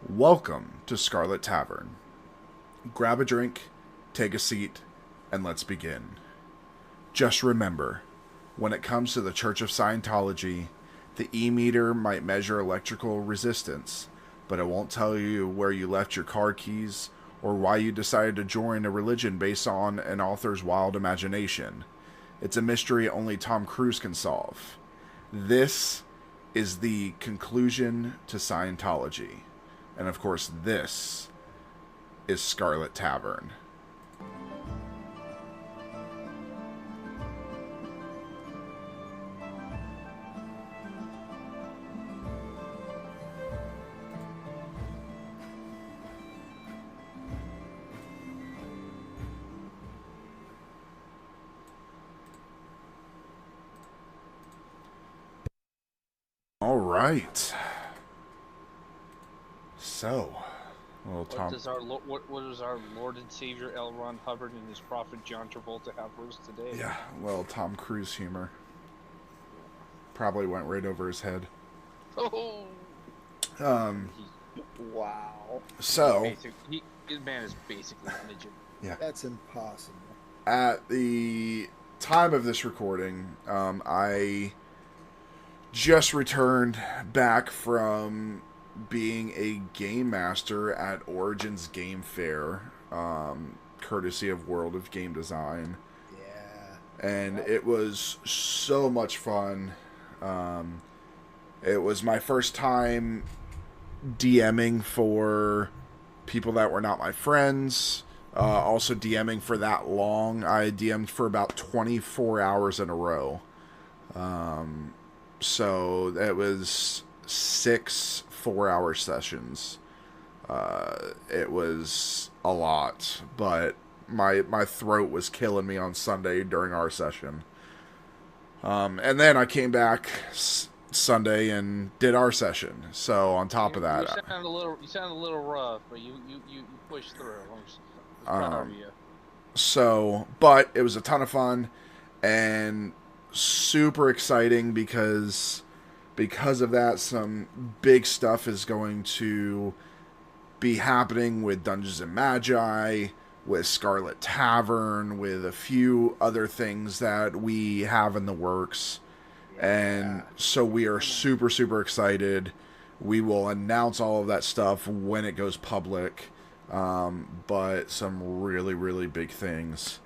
Welcome to Scarlet Tavern. Grab a drink, take a seat, and let's begin. Just remember, when it comes to the Church of Scientology, the E-meter might measure electrical resistance, but it won't tell you where you left your car keys or why you decided to join a religion based on an author's wild imagination. It's a mystery only Tom Cruise can solve. This is the conclusion to Scientology. And of course, this is Scarlet Tavern. All right. So, well, Tom. What does our Lord and Savior L. Ron Hubbard and his prophet John Travolta have for us today? Yeah, well, Tom Cruise humor probably went right over his head. Oh. Wow. So, His man is basically a midget. Yeah, That's impossible. at the time of this recording, I just returned back from being a game master at Origins Game Fair, courtesy of World of Game Design. Yeah. And it was so much fun. It was my first time DMing for people that were not my friends. Also DMing for that long. I DM'd for about 24 hours in a row. So it was 6 4-hour sessions. It was a lot, but my throat was killing me on Sunday during our session. And then I came back Sunday and did our session. So on top of that, you sound a little rough, but you pushed through. I'm proud of you. So, but it was a ton of fun and super exciting because of that, some big stuff is going to be happening with Dungeons and Magi, with Scarlet Tavern, with a few other things that we have in the works. And so we are super, super excited. We will announce all of that stuff when it goes public. But some really, really big things.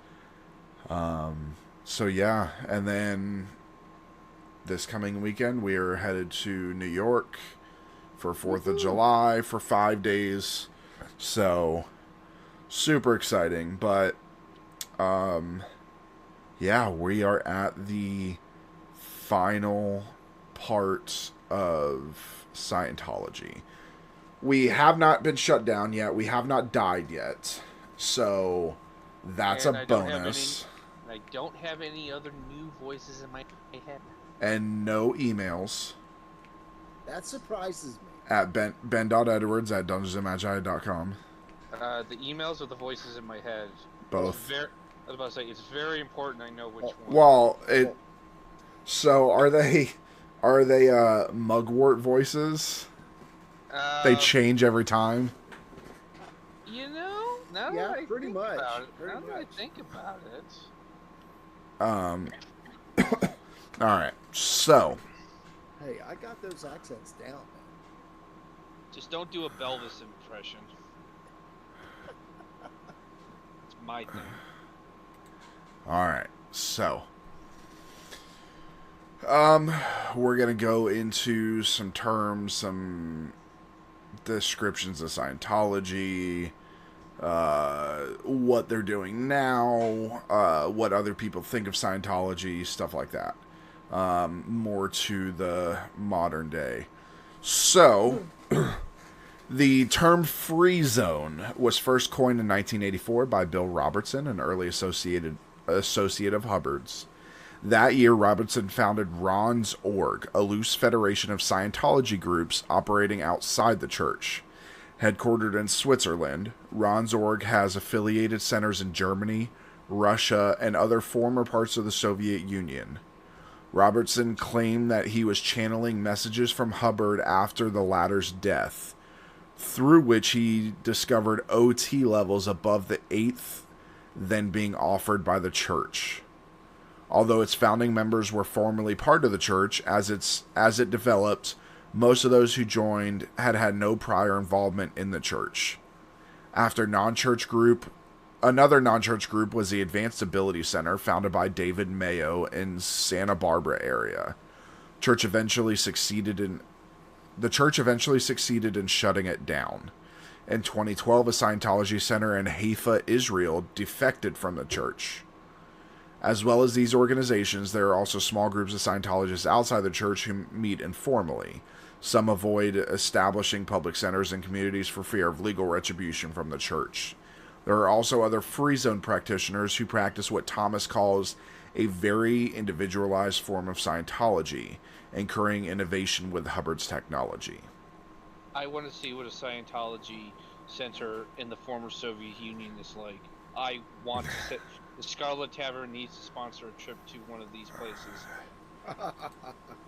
So yeah, and then this coming weekend we are headed to New York for 4th of July for 5 days. So super exciting, but yeah, we are at the final part of Scientology. We have not been shut down yet. We have not died yet. So that's And a I don't bonus. I don't have any other new voices in my head. And no emails That surprises me. at ben.edwards@dungeonsandmagi.com. The emails or the voices in my head? Both. I was about to say, it's very important I know which one. Well, so are they mugwort voices? They change every time. You know, now Yeah, that I pretty think much. about it, Pretty now that I much. think about it, All right. So, Hey, I got those accents down, man. just don't do a Belvis impression. It's my thing. all right. So, we're going to go into some terms, some descriptions of Scientology, what they're doing now, what other people think of Scientology, stuff like that. More to the modern day. So, the term free zone was first coined in 1984 by Bill Robertson, an early associate of Hubbard's. That year, Robertson founded Ron's Org, a loose federation of Scientology groups operating outside the church. Headquartered in Switzerland, Ron's Org has affiliated centers in Germany, Russia, and other former parts of the Soviet Union. Robertson claimed that he was channeling messages from Hubbard after the latter's death. through which he discovered OT levels above the 8th then being offered by the church. Although its founding members were formerly part of the church, as it developed, most of those who joined had no prior involvement in the church. Another non-church group was the Advanced Ability Center, founded by David Mayo in Santa Barbara area. The church eventually succeeded in shutting it down. In 2012, a Scientology center in Haifa, Israel, defected from the church. As well as these organizations, there are also small groups of Scientologists outside the church who meet informally. Some avoid establishing public centers and communities for fear of legal retribution from the church. There are also other free zone practitioners who practice what Thomas calls a very individualized form of Scientology, incurring innovation with Hubbard's technology. I want to see what a Scientology center in the former Soviet Union is like. I want to sit. The Scarlet Tavern needs to sponsor a trip to one of these places.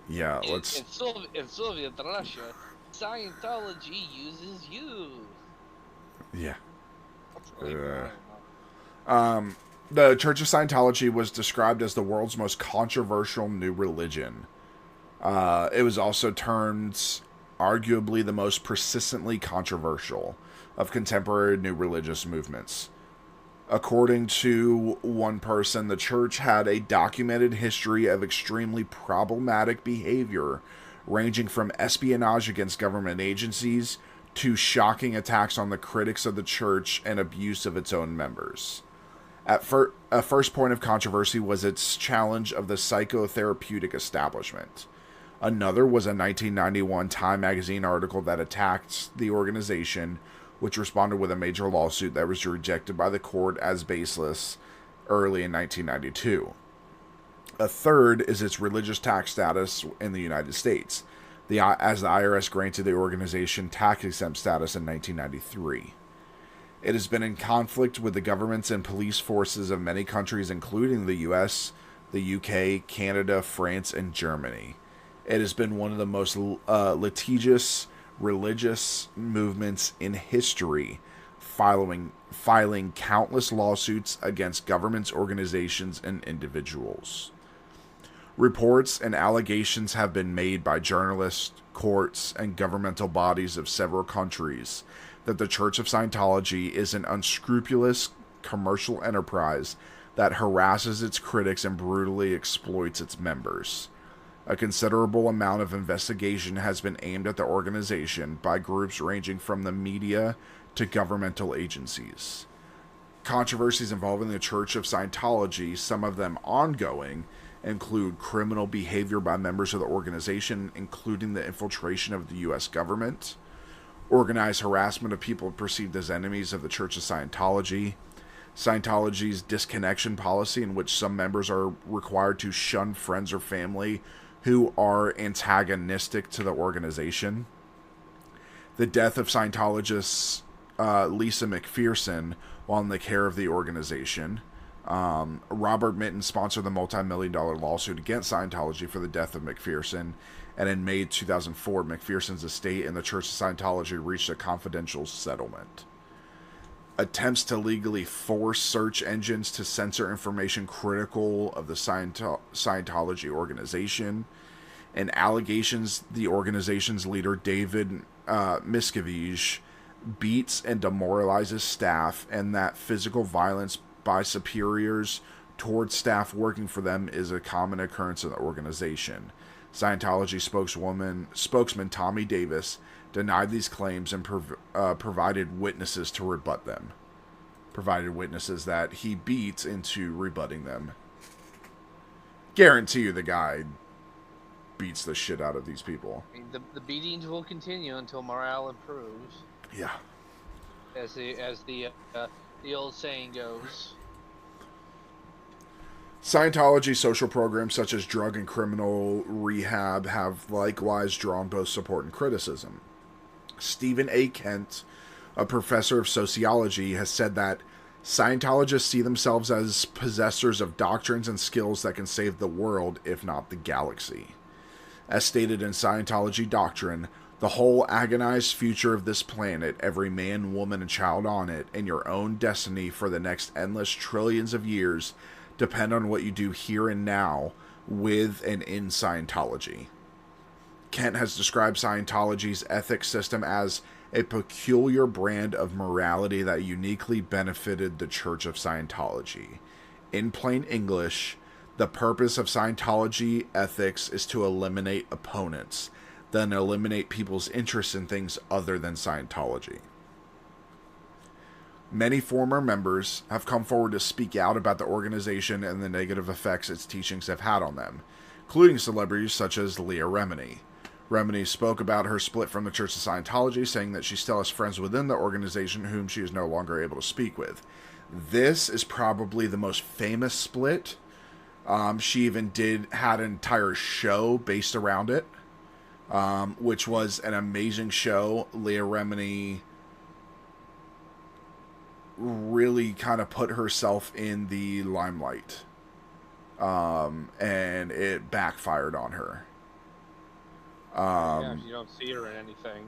Yeah, In Soviet Russia, Scientology uses you. Yeah. Like, The Church of Scientology was described as the world's most controversial new religion. It was also termed arguably the most persistently controversial of contemporary new religious movements. According to one person, the church had a documented history of extremely problematic behavior, ranging from espionage against government agencies to shocking attacks on the critics of the church and abuse of its own members. A first point of controversy was its challenge of the psychotherapeutic establishment. Another was a 1991 Time magazine article that attacked the organization, which responded with a major lawsuit that was rejected by the court as baseless early in 1992. A third is its religious tax status in the United States, as the IRS granted the organization tax-exempt status in 1993. It has been in conflict with the governments and police forces of many countries, including the US, the UK, Canada, France, and Germany. It has been one of the most litigious religious movements in history, filing countless lawsuits against governments, organizations, and individuals. Reports and allegations have been made by journalists, courts, and governmental bodies of several countries that the Church of Scientology is an unscrupulous commercial enterprise that harasses its critics and brutally exploits its members. A considerable amount of investigation has been aimed at the organization by groups ranging from the media to governmental agencies. Controversies involving the Church of Scientology, some of them ongoing, include criminal behavior by members of the organization, including the infiltration of the U.S. government, organized harassment of people perceived as enemies of the Church of Scientology, Scientology's disconnection policy, in which some members are required to shun friends or family who are antagonistic to the organization, the death of Scientologist Lisa McPherson while in the care of the organization. Robert Minton sponsored the multi-million-dollar lawsuit against Scientology for the death of McPherson, and in May 2004, McPherson's estate and the Church of Scientology reached a confidential settlement. Attempts to legally force search engines to censor information critical of the Scientology organization, and allegations the organization's leader, David Miscavige, beats and demoralizes staff, and that physical violence by superiors towards staff working for them is a common occurrence in the organization. Scientology spokesman Tommy Davis denied these claims and provided witnesses to rebut them. Provided witnesses that he beat into rebutting them. Guarantee you the guy beats the shit out of these people. I mean, the beatings will continue until morale improves. Yeah. As the old saying goes. Scientology social programs such as drug and criminal rehab have likewise drawn both support and criticism. Stephen A. Kent, a professor of sociology, has said that Scientologists see themselves as possessors of doctrines and skills that can save the world, if not the galaxy. As stated in Scientology doctrine, The whole agonized future of this planet, every man, woman, and child on it, and your own destiny for the next endless trillions of years depend on what you do here and now with and in Scientology. Kent has described Scientology's ethics system as a peculiar brand of morality that uniquely benefited the Church of Scientology. In plain English, the purpose of Scientology ethics is to eliminate opponents, then eliminate people's interest in things other than Scientology. Many former members have come forward to speak out about the organization and the negative effects its teachings have had on them, including celebrities such as Leah Remini. Remini spoke about her split from the Church of Scientology, saying that she still has friends within the organization whom she is no longer able to speak with. This is probably the most famous split. She even had an entire show based around it, which was an amazing show. Leah Remini really kind of put herself in the limelight, and it backfired on her. Yeah, you don't see her in anything.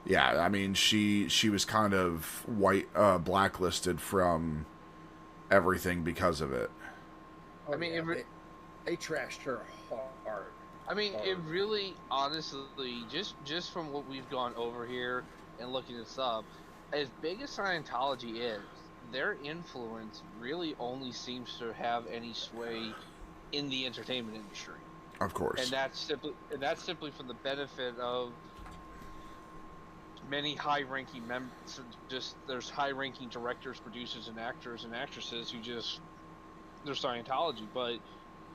Yeah, I mean, she was kind of blacklisted from everything because of it. Oh, I mean, yeah, they trashed her hard. I mean, it really, honestly, just from what we've gone over here and looking this up, as big as Scientology is, their influence really only seems to have any sway in the entertainment industry. Of course. And that's simply for the benefit of many high-ranking members. Just there's high-ranking directors, producers, and actors and actresses who just they're Scientology, but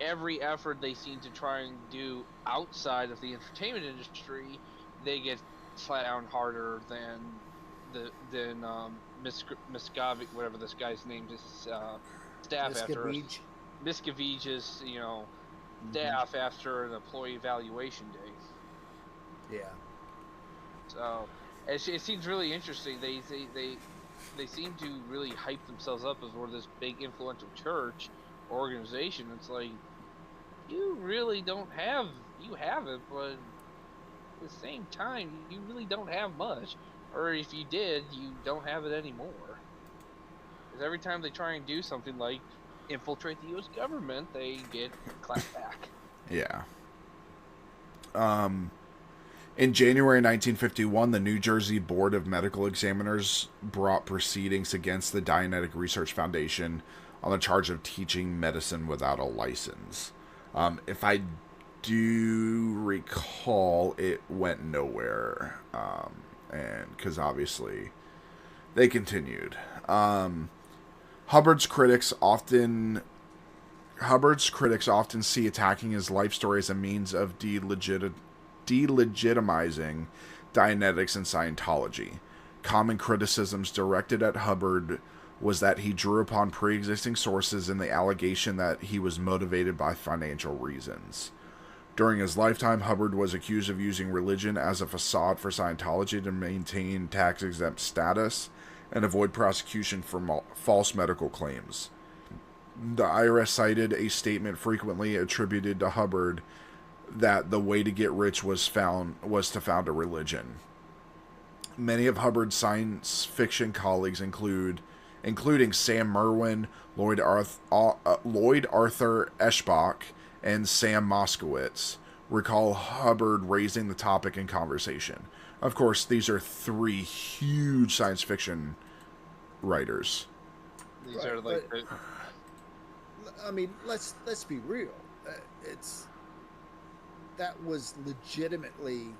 every effort they seem to try and do outside of the entertainment industry, they get slapped down harder than Miscavige, whatever this guy's name is, staff after Miscavige's, staff after an employee evaluation day. Yeah. So it seems really interesting. They seem to really hype themselves up as one of this big influential church organization. It's like, you really don't have, you have it, but at the same time, you really don't have much. Or if you did, you don't have it anymore. Because every time they try and do something like infiltrate the U.S. government, they get clapped back. Yeah. In January 1951, the New Jersey Board of Medical Examiners brought proceedings against the Dianetic Research Foundation on the charge of teaching medicine without a license. If I do recall, it went nowhere. And because obviously they continued. Hubbard's critics often see attacking his life story as a means of delegitimizing Dianetics and Scientology. Common criticisms directed at Hubbard was that he drew upon pre-existing sources and the allegation that he was motivated by financial reasons. During his lifetime, Hubbard was accused of using religion as a facade for Scientology to maintain tax-exempt status and avoid prosecution for false medical claims. The IRS cited a statement frequently attributed to Hubbard that the way to get rich was to found a religion. Many of Hubbard's science fiction colleagues, including Sam Merwin, Lloyd Arthur Eschbach, and Sam Moskowitz, recall Hubbard raising the topic in conversation. Of course, these are three huge science fiction writers. These are like. I mean, let's be real. That was legitimately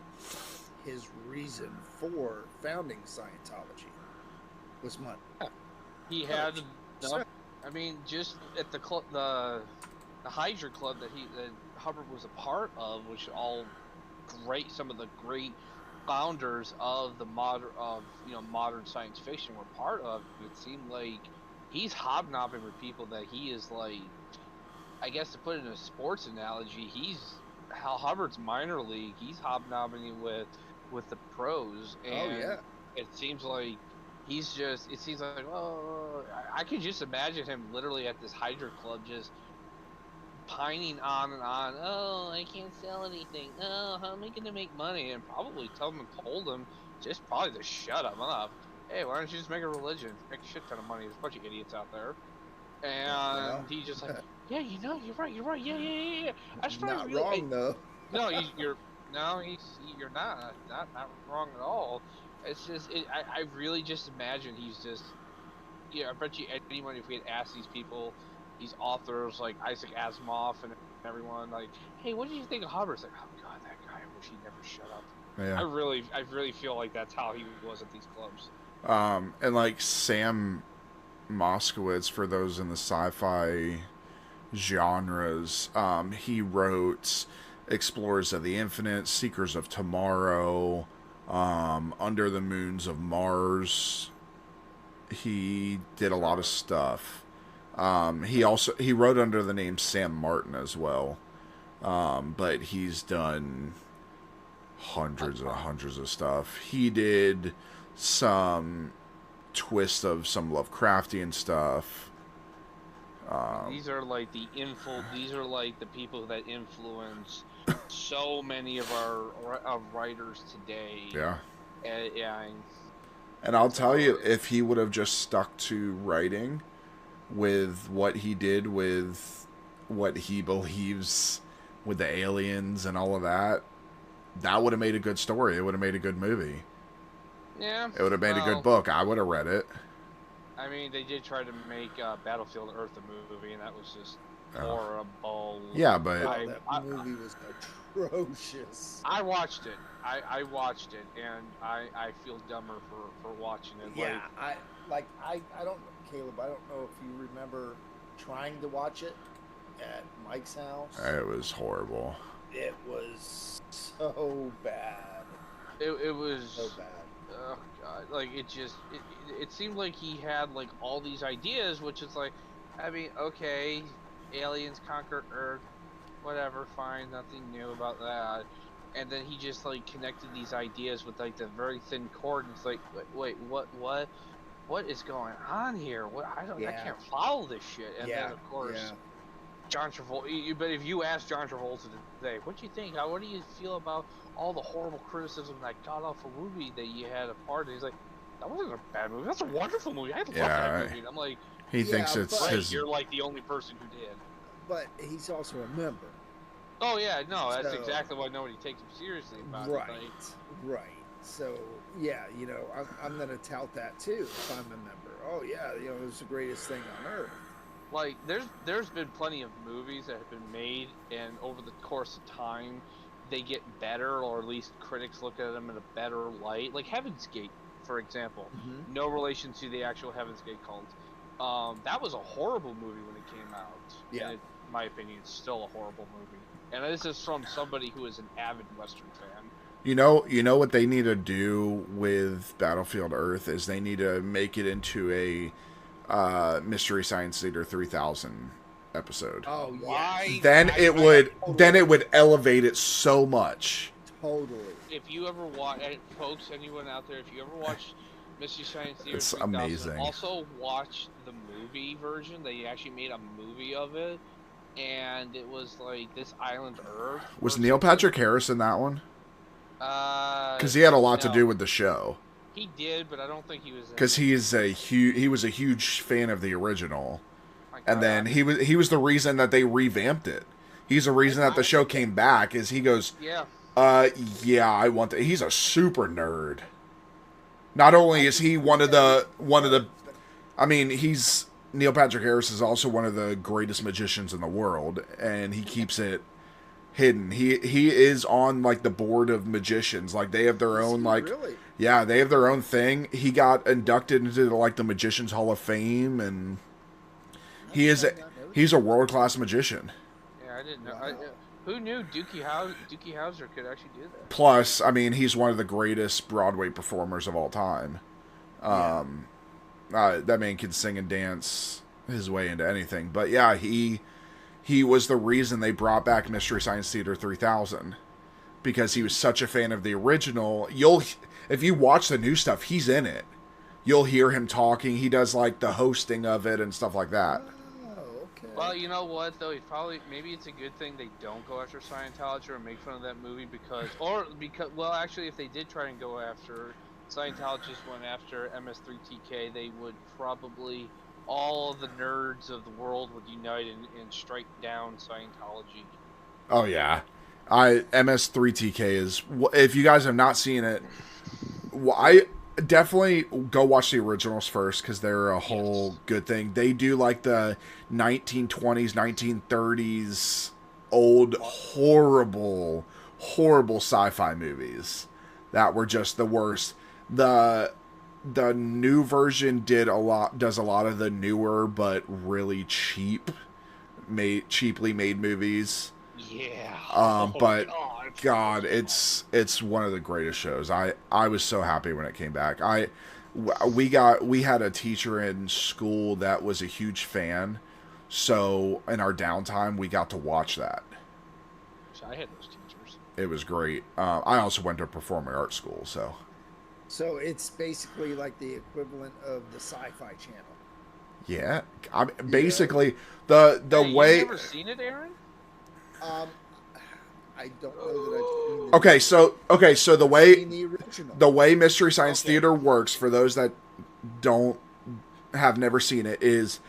his reason for founding Scientology. Was money. He had enough. I mean, just at the club, the Hydra Club that Hubbard was a part of, which all great, some of the great founders of the modern science fiction were part of. It seemed like he's hobnobbing with people that he is like, I guess to put it in a sports analogy, Hubbard's minor league. He's hobnobbing with the pros, and it seems like I could just imagine him literally at this Hydra Club just pining on and on. Oh, I can't sell anything. Oh, how am I going to make money? And probably someone told him just probably to shut him up. Hey, why don't you just make a religion? Make a shit ton of money. There's a bunch of idiots out there. And he just like, yeah, you're right. Yeah. I just Not really, wrong though. no, you're you're not wrong at all. It's just I really just imagine he's just I bet you anyone if we had asked these people, these authors like Isaac Asimov and everyone like, hey, what did you think of Hubbard? It's like, oh god, that guy, I wish he never shut up. Yeah. I really feel like that's how he was at these clubs. And like Sam Moskowitz, for those in the sci-fi genres, he wrote Explorers of the Infinite, Seekers of Tomorrow, Under the Moons of Mars. He did a lot of stuff. He wrote under the name Sam Martin as well. But he's done hundreds of stuff. He did some twist of some Lovecraftian stuff. These are like These are like the people that influence so many of our writers today. Yeah. Yeah. And I'll tell you, if he would have just stuck to writing with what he did with what he believes with the aliens and all of that, that would have made a good story. It would have made a good movie. Yeah. It would have made a good book. I would have read it. I mean, they did try to make Battlefield Earth a movie, and that was just horrible. Yeah, but that movie was atrocious. I watched it. I watched it, and I feel dumber for watching it. Yeah, I don't, Caleb. I don't know if you remember trying to watch it at Mike's house. It was horrible. It was so bad. It was so bad. Oh god! Like it seemed like he had like all these ideas, which is like, I mean, okay, aliens conquer Earth, whatever, fine, nothing new about that. And then he just like connected these ideas with like the very thin cord, and it's like, wait, what is going on here? I can't follow this shit. And then of course, John Travolta. But if you ask John Travolta today, what do you think? What do you feel about all the horrible criticism that god awful movie that you had a part in? He's like, that wasn't a bad movie. That's a wonderful movie. I love that movie. And I'm like, he thinks it's his. You're like the only person who did. But he's also a member. Oh yeah, no, that's exactly why nobody takes him seriously about it. Right. So yeah, I'm gonna tout that too if I'm a member. Oh yeah, it was the greatest thing on earth. Like there's been plenty of movies that have been made, and over the course of time, they get better, or at least critics look at them in a better light. Like Heaven's Gate, for example, no relation to the actual Heaven's Gate cult. That was a horrible movie when it came out. Yeah. And in my opinion, it's still a horrible movie. And this is from somebody who is an avid Western fan. You know what they need to do with Battlefield Earth is they need to make it into a Mystery Science Theater 3000 episode. Oh, why? Then it would elevate it so much. Totally. If you ever watch, folks, anyone out there, if you ever watch Mystery Science Theater it's 3000, amazing. Also watch the movie version. They actually made a movie of it, and it was like this island Earth. Was Neil Patrick Harris in that one? Because he had a lot to do with the show. He did, but I don't think he was. Because he was a huge fan of the original, and then he was the reason that they revamped it. He's the reason that the show came back. Is he goes, I want that. He's a super nerd. Not only is he one of the, I mean, Neil Patrick Harris is also one of the greatest magicians in the world, and he keeps it hidden. He is on like the board of magicians. Like they have their own they have their own thing. He got inducted into like the Magicians Hall of Fame, and he's a world-class magician. Yeah, I didn't know. Wow. Who knew Dookie Howser could actually do that? Plus, I mean, he's one of the greatest Broadway performers of all time. That man can sing and dance his way into anything. But yeah, he was the reason they brought back Mystery Science Theater 3000, because he was such a fan of the original. If you watch the new stuff, he's in it. You'll hear him talking. He does like the hosting of it and stuff like that. Oh, okay. Well, you know what though? Maybe it's a good thing they don't go after Scientology or make fun of that movie because well, actually, if they did try and go after Scientologists went after MS3TK, they would probably all of the nerds of the world would unite and strike down Scientology. Oh yeah, MS3TK is. If you guys have not seen it, I definitely go watch the originals first because they're a whole good thing. They do like the 1920s, 1930s old horrible sci-fi movies that were just the worst. The new version does a lot of the newer but really cheaply made movies. Yeah. But God, it's one of the greatest shows. I was so happy when it came back. We had a teacher in school that was a huge fan, so in our downtime we got to watch that. I had those teachers. It was great. I also went to performing arts school, so. So it's basically like the equivalent of the Sci-Fi Channel. Yeah, basically the way. You've never seen it, Aaron? I don't know that I've seen Okay, so the way the original. The way Mystery Science Theater works, for those that have never seen it, is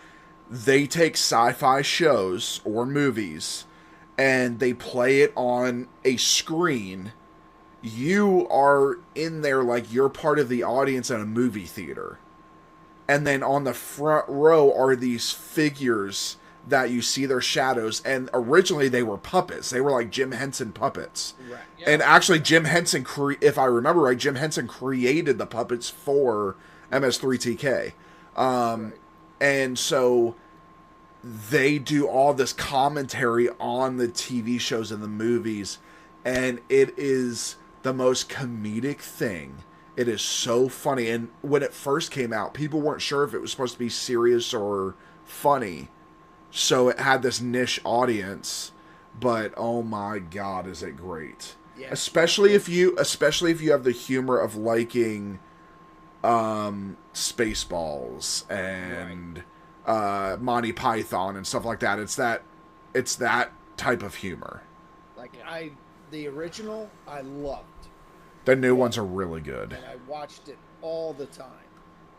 they take sci-fi shows or movies and they play it on a screen. You are in there like you're part of the audience at a movie theater. And then on the front row are these figures that you see their shadows, and originally they were puppets. They were like Jim Henson puppets. Right. Yeah. And actually Jim Henson, if I remember right, Jim Henson created the puppets for MS3TK. Right. And so they do all this commentary on the TV shows and the movies, and it is the most comedic thing. It is so funny. And when it first came out, people weren't sure if it was supposed to be serious or funny. So it had this niche audience, but oh my God, is it great. Yeah. Especially if you have the humor of liking Spaceballs and Monty Python and stuff like that. It's that type of humor. Like the original I loved. The new ones are really good. And I watched it all the time.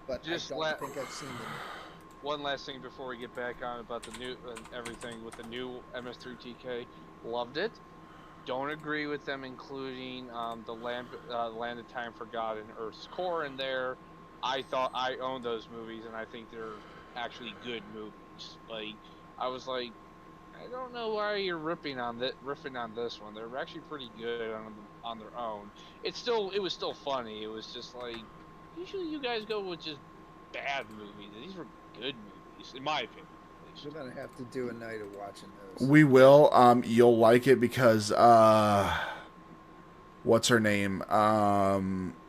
But I don't think I've seen them. One last thing before we get back on about the new everything with the new MS3TK. Loved it. Don't agree with them including the Land of Time Forgotten, Earth's Core in there. I thought I own those movies, and I think they're actually good movies. Like I was like, I don't know why you're riffing on this one. They're actually pretty good on their own. It was still funny. It was just like usually you guys go with just bad movies. These were good movies, in my opinion. We're gonna have to do a night of watching those. We will. You'll like it because what's her name?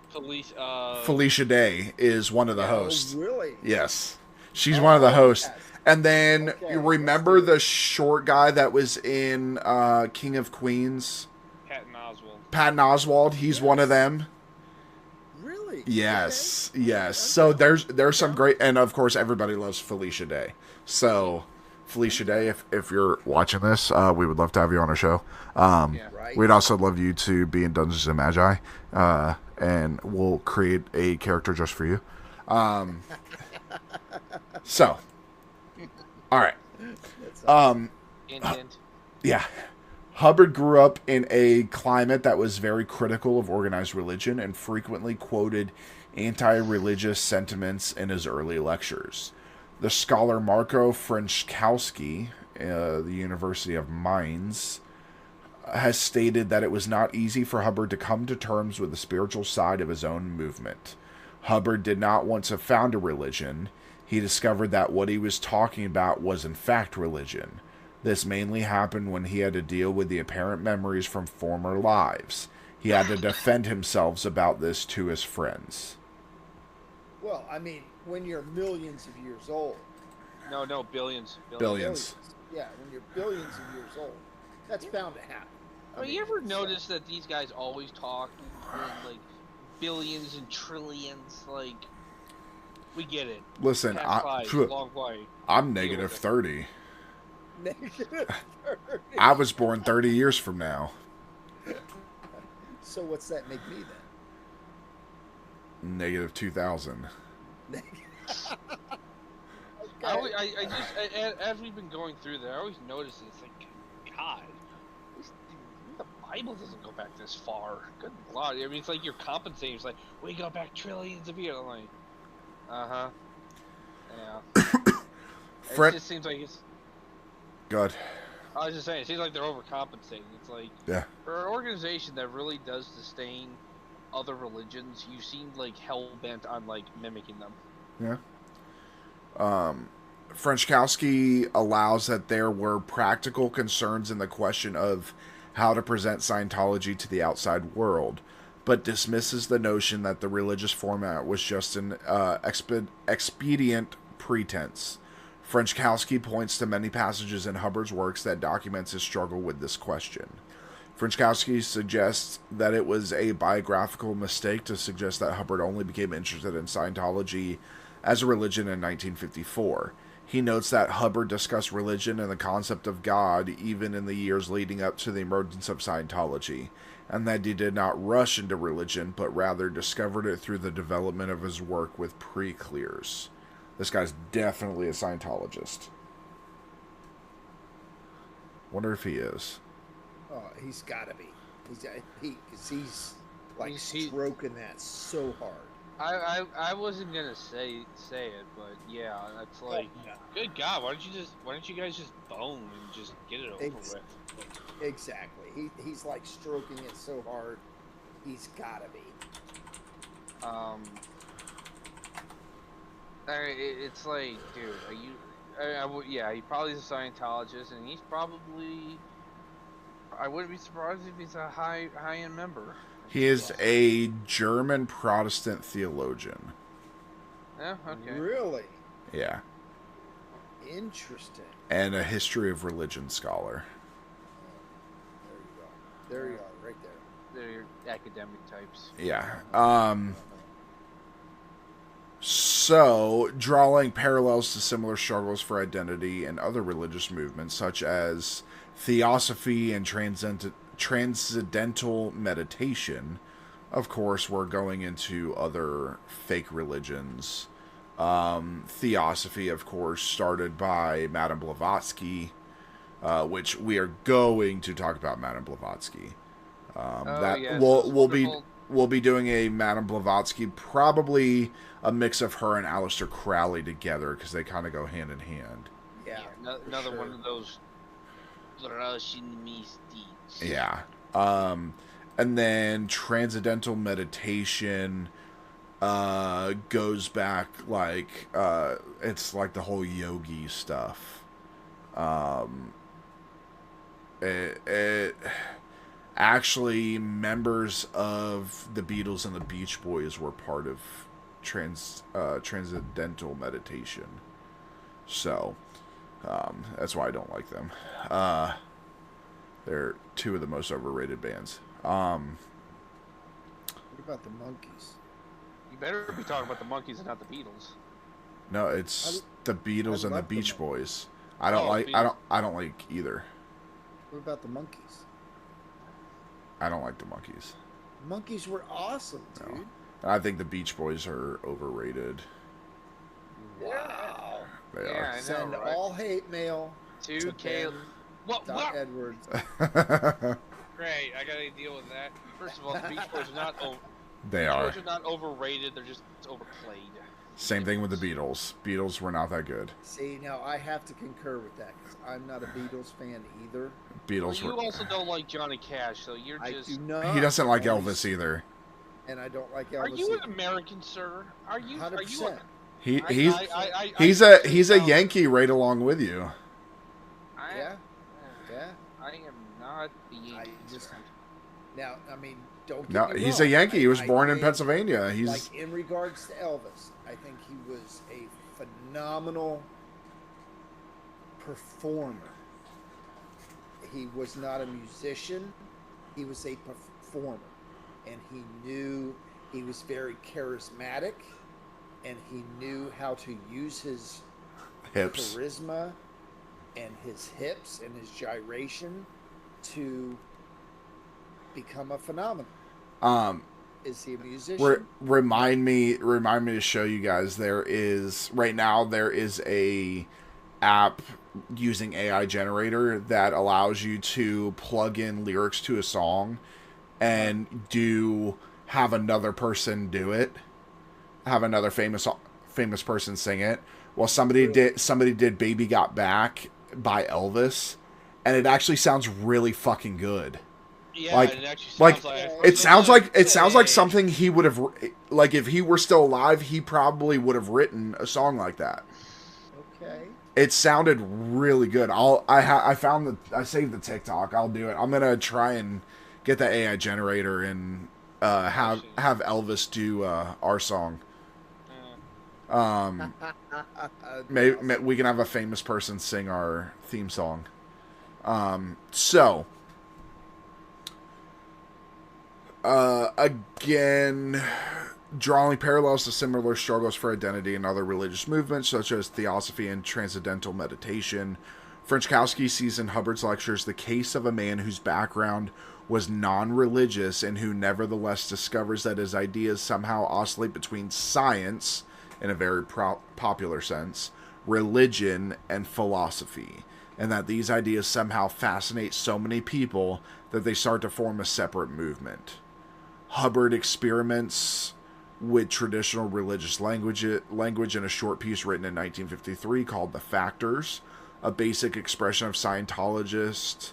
Felicia Day is one of the hosts. Oh, really? Yes, she's one of the hosts. Yes. And then you remember the short guy that was in King of Queens? Patton Oswalt. He's one of them. Really? Yes, okay. Yes. So there's some great, and of course everybody loves Felicia Day. So Felicia Day, if you're watching this, we would love to have you on our show. We'd also love you to be in Dungeons and Magi, and we'll create a character just for you. So, all right. Yeah. Hubbard grew up in a climate that was very critical of organized religion and frequently quoted anti-religious sentiments in his early lectures. The scholar Marco Frankowski, the University of Mainz, has stated that it was not easy for Hubbard to come to terms with the spiritual side of his own movement. Hubbard did not want to found a religion. He discovered that what he was talking about was in fact religion. This mainly happened when he had to deal with the apparent memories from former lives. He had to defend himself about this to his friends. Well, I mean, when you're millions of years old. No, billions. Billions. Yeah, when you're billions of years old. That's bound to happen. You ever notice that these guys always talk in, like, billions and trillions? Like, we get it. Listen, I'm negative 30. Negative 30. I was born 30 years from now. So what's that make me Negative 2000. then? I just, as we've been going through there, I always notice it's like, God, the Bible doesn't go back this far. Good Lord. I mean, it's like you're compensating. It's like, we go back trillions of years. I'm like, uh-huh. Yeah. It just seems like it's... Good. I was just saying, it seems like they're overcompensating. It's like, Yeah. for an organization that really does disdain other religions, you seem like hell-bent on, like, mimicking them. Yeah. Frenchkowski allows that there were practical concerns in the question of how to present Scientology to the outside world, but dismisses the notion that the religious format was just an expedient pretense. Frenchkowski points to many passages in Hubbard's works that documents his struggle with this question. Frenchkowski suggests that it was a biographical mistake to suggest that Hubbard only became interested in Scientology as a religion in 1954. He notes that Hubbard discussed religion and the concept of God even in the years leading up to the emergence of Scientology, and that he did not rush into religion, but rather discovered it through the development of his work with pre-clears. This guy's definitely a Scientologist. Wonder if he is. Oh, he's got to be. He's like stroking that so hard. I wasn't gonna say it, but yeah, that's like, good God, why don't you guys just bone and just get it over with? Exactly. He's like stroking it so hard. He's gotta be. It's like, dude, are you? Yeah, he probably is a Scientologist, and he's probably. I wouldn't be surprised if he's a high-end member. He is a German Protestant theologian. Yeah, okay. Really? Yeah. Interesting. And a history of religion scholar. There you are, right there. They're your academic types. Yeah. So, drawing parallels to similar struggles for identity and other religious movements, such as theosophy and transcendental meditation. Of course, we're going into other fake religions. Theosophy, of course, started by Madame Blavatsky, which we are going to talk about Madame Blavatsky. We'll be doing a Madame Blavatsky, probably a mix of her and Aleister Crowley together, because they kind of go hand in hand. Yeah, another one of those Russian mystics. Yeah. And then transcendental meditation goes back like it's like the whole yogi stuff. It actually, members of the Beatles and the Beach Boys were part of transcendental meditation. So that's why I don't like them. They're two of the most overrated bands. What about the Monkees? You better be talking about the Monkees and not the Beatles. No, it's the Beatles and the Beach Boys. I don't like either. What about the Monkees? I don't like the Monkees. Monkees were awesome, dude. No. I think the Beach Boys are overrated. Wow. They Yeah, are. I know, Send right? all hate mail to Kayde. What? Edwards. Great, I gotta deal with that. First of all, the Beach Boys are not They are. Beach Boys are not overrated. They're just overplayed. Same thing with the Beatles. Beatles were not that good. See, now I have to concur with that because I'm not a Beatles fan either. Beatles Well, you were. also don't like Johnny Cash, so you're just. I do not. He doesn't like Elvis either. And I don't like Elvis. Are you either. an American, sir? Are you? 100%. He's a Yankee right along with you. Yeah. I am not a Yankee. Now, I mean, don't get No, me wrong. he's a Yankee. He was born in Pennsylvania. He's like in regards to Elvis, I think he was a phenomenal performer. He was not a musician. He was a performer. And he was very charismatic, and he knew how to use his hips. charisma and his hips and his gyration to become a phenomenon. Is he a musician? Remind me to show you guys. There is a app using AI generator that allows you to plug in lyrics to a song and have another person do it, have another famous person sing it. Well, somebody did "Baby Got Back" by Elvis, and it actually sounds really fucking good. Yeah, it actually sounds like something he would have, like, if he were still alive, he probably would have written a song like that. Okay. It sounded really good. I saved the TikTok. I'll do it. I'm gonna try and get the AI generator and have Elvis do our song. Maybe we can have a famous person sing our theme song. Again, drawing parallels to similar struggles for identity in other religious movements, such as Theosophy and Transcendental Meditation, Frenchkowski sees in Hubbard's lectures the case of a man whose background was non-religious and who nevertheless discovers that his ideas somehow oscillate between science, in a very popular sense, religion, and philosophy, and that these ideas somehow fascinate so many people that they start to form a separate movement. Hubbard experiments with traditional religious language in a short piece written in 1953 called The Factors, a basic expression of Scientologist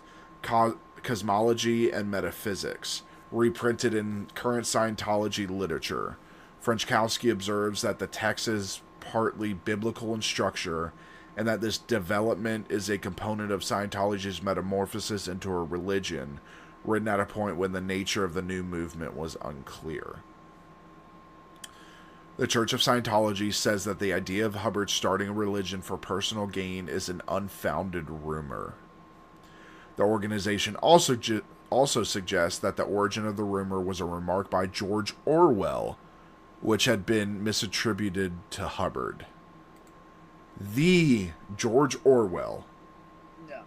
cosmology and metaphysics, reprinted in current Scientology literature. Frenchkowski observes that the text is partly biblical in structure, and that this development is a component of Scientology's metamorphosis into a religion, written at a point when the nature of the new movement was unclear. The Church of Scientology says that the idea of Hubbard starting a religion for personal gain is an unfounded rumor. The organization also suggests that the origin of the rumor was a remark by George Orwell, which had been misattributed to Hubbard. The George Orwell. No.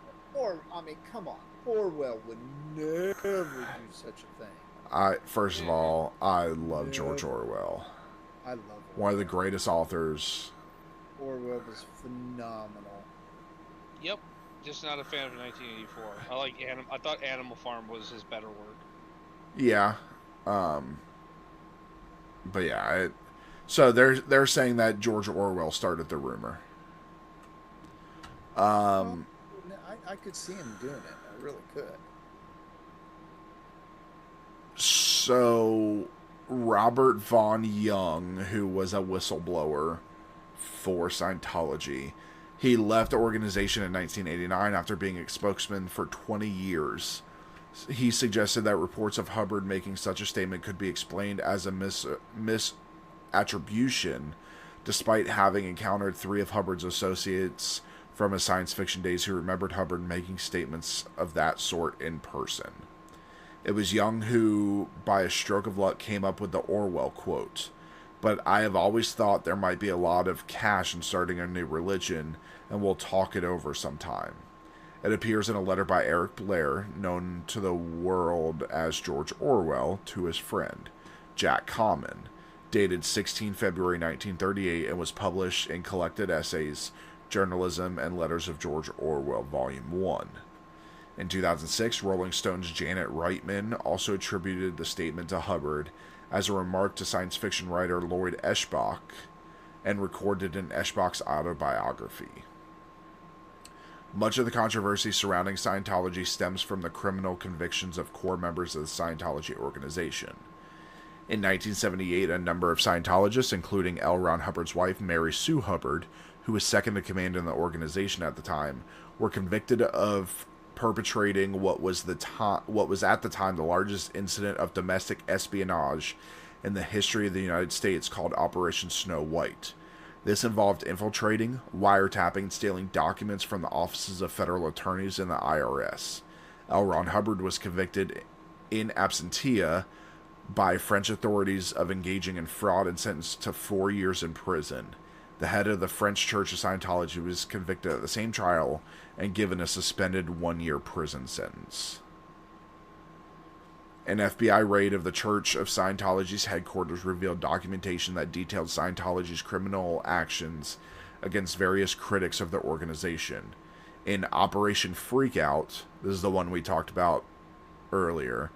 Come on. Orwell would never do such a thing. First of all, I love George Orwell. I love Orwell. One of the greatest authors. Orwell was phenomenal. Yep. Just not a fan of 1984. I thought Animal Farm was his better work. Yeah. But yeah, so they're saying that George Orwell started the rumor. Well, I could see him doing it. I really could. So Robert Von Young, who was a whistleblower for Scientology, he left the organization in 1989 after being a spokesman for 20 years. He suggested that reports of Hubbard making such a statement could be explained as a misattribution, despite having encountered 3 of Hubbard's associates from his science fiction days who remembered Hubbard making statements of that sort in person. It was Young who, by a stroke of luck, came up with the Orwell quote, "But I have always thought there might be a lot of cash in starting a new religion, and we'll talk it over sometime." It appears in a letter by Eric Blair, known to the world as George Orwell, to his friend, Jack Common, dated 16 February 1938, and was published in Collected Essays, Journalism, and Letters of George Orwell, Volume 1. In 2006, Rolling Stone's Janet Reitman also attributed the statement to Hubbard as a remark to science fiction writer Lloyd Eschbach, and recorded in Eschbach's autobiography. Much of the controversy surrounding Scientology stems from the criminal convictions of core members of the Scientology organization. In 1978, a number of Scientologists, including L. Ron Hubbard's wife, Mary Sue Hubbard, who was second in command in the organization at the time, were convicted of perpetrating what was at the time the largest incident of domestic espionage in the history of the United States, called Operation Snow White. This involved infiltrating, wiretapping, and stealing documents from the offices of federal attorneys and the IRS. L. Ron Hubbard was convicted in absentia by French authorities of engaging in fraud and sentenced to 4 years in prison. The head of the French Church of Scientology was convicted at the same trial and given a suspended 1-year prison sentence. An FBI raid of the Church of Scientology's headquarters revealed documentation that detailed Scientology's criminal actions against various critics of the organization. In Operation Freakout, this is the one we talked about earlier,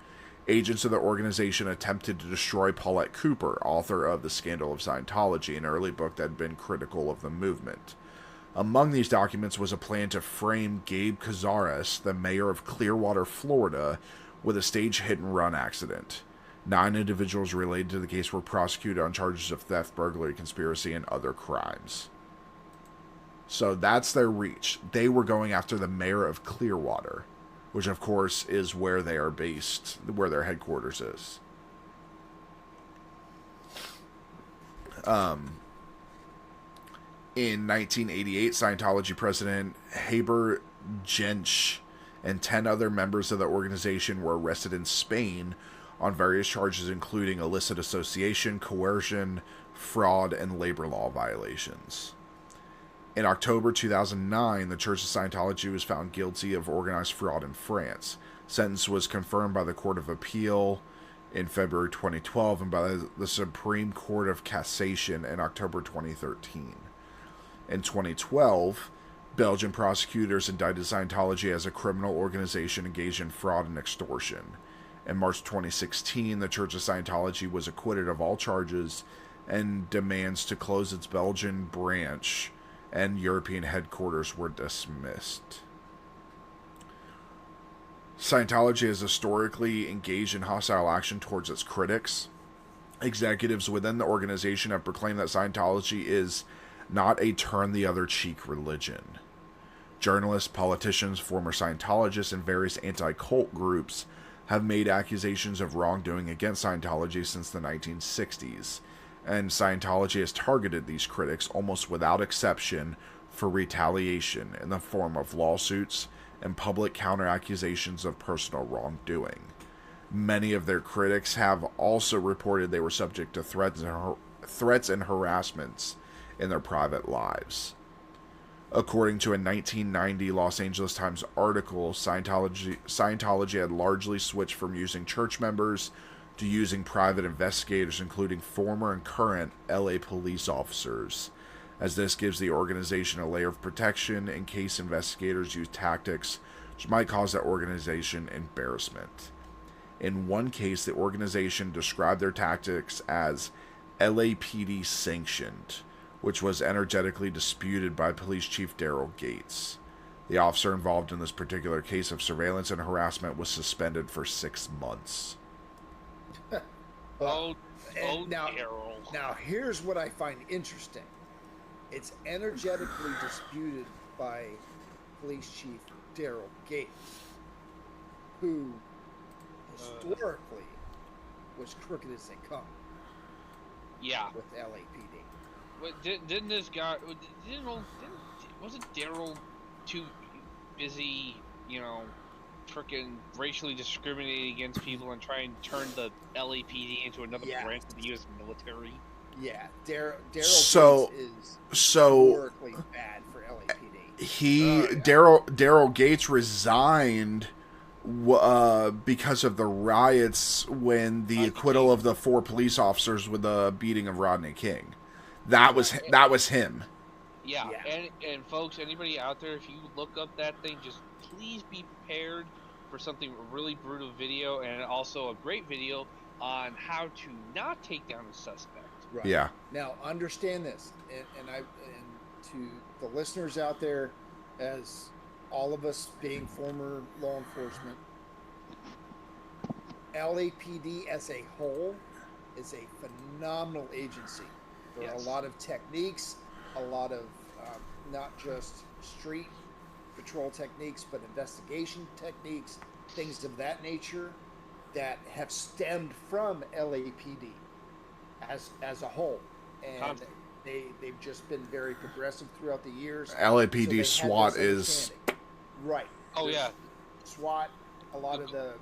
agents of the organization attempted to destroy Paulette Cooper, author of The Scandal of Scientology, an early book that had been critical of the movement. Among these documents was a plan to frame Gabe Cazares, the mayor of Clearwater, Florida, with a staged hit-and-run accident. 9 individuals related to the case were prosecuted on charges of theft, burglary, conspiracy, and other crimes. So that's their reach. They were going after the mayor of Clearwater, which of course is where they are based, where their headquarters is. In 1988, Scientology president Haber Jensch and 10 other members of the organization were arrested in Spain on various charges including illicit association, coercion, fraud, and labor law violations. In October 2009, the Church of Scientology was found guilty of organized fraud in France. Sentence was confirmed by the Court of Appeal in February 2012 and by the Supreme Court of Cassation in October 2013. In 2012, Belgian prosecutors indicted Scientology as a criminal organization engaged in fraud and extortion. In March 2016, the Church of Scientology was acquitted of all charges and demands to close its Belgian branch and European headquarters were dismissed. Scientology has historically engaged in hostile action towards its critics. Executives within the organization have proclaimed that Scientology is not a turn-the-other-cheek religion. Journalists, politicians, former Scientologists, and various anti-cult groups have made accusations of wrongdoing against Scientology since the 1960s, and Scientology has targeted these critics almost without exception for retaliation in the form of lawsuits and public counter-accusations of personal wrongdoing. Many of their critics have also reported they were subject to threats and harassments in their private lives. According to a 1990 Los Angeles Times article, Scientology had largely switched from using church members to using private investigators, including former and current LA police officers, as this gives the organization a layer of protection in case investigators use tactics which might cause that organization embarrassment. In one case, the organization described their tactics as LAPD sanctioned, which was energetically disputed by Police Chief Daryl Gates. The officer involved in this particular case of surveillance and harassment was suspended for 6 months. Now, now, here's what I find interesting. It's energetically disputed by Police Chief Daryl Gates, who historically was crooked as they come. Yeah. With LAPD. Didn't this guy? Wasn't Daryl too busy, freaking racially discriminating against people and trying to turn the LAPD into another branch of the U.S. military? Yeah, Daryl Gates is historically bad for LAPD. Daryl Gates resigned because of the riots when the acquittal of the 4 police officers with the beating of Rodney King. That was him. Yeah. And folks, anybody out there, if you look up that thing, just please be prepared for something really brutal video and also a great video on how to not take down a suspect. Right. Yeah. Now understand this, and to the listeners out there, as all of us being former law enforcement, LAPD as a whole is a phenomenal agency. There are a lot of techniques, a lot of not just street patrol techniques, but investigation techniques, things of that nature that have stemmed from LAPD as a whole. And they've just been very progressive throughout the years. LAPD SWAT is... Right. Oh, yeah. SWAT, a lot of the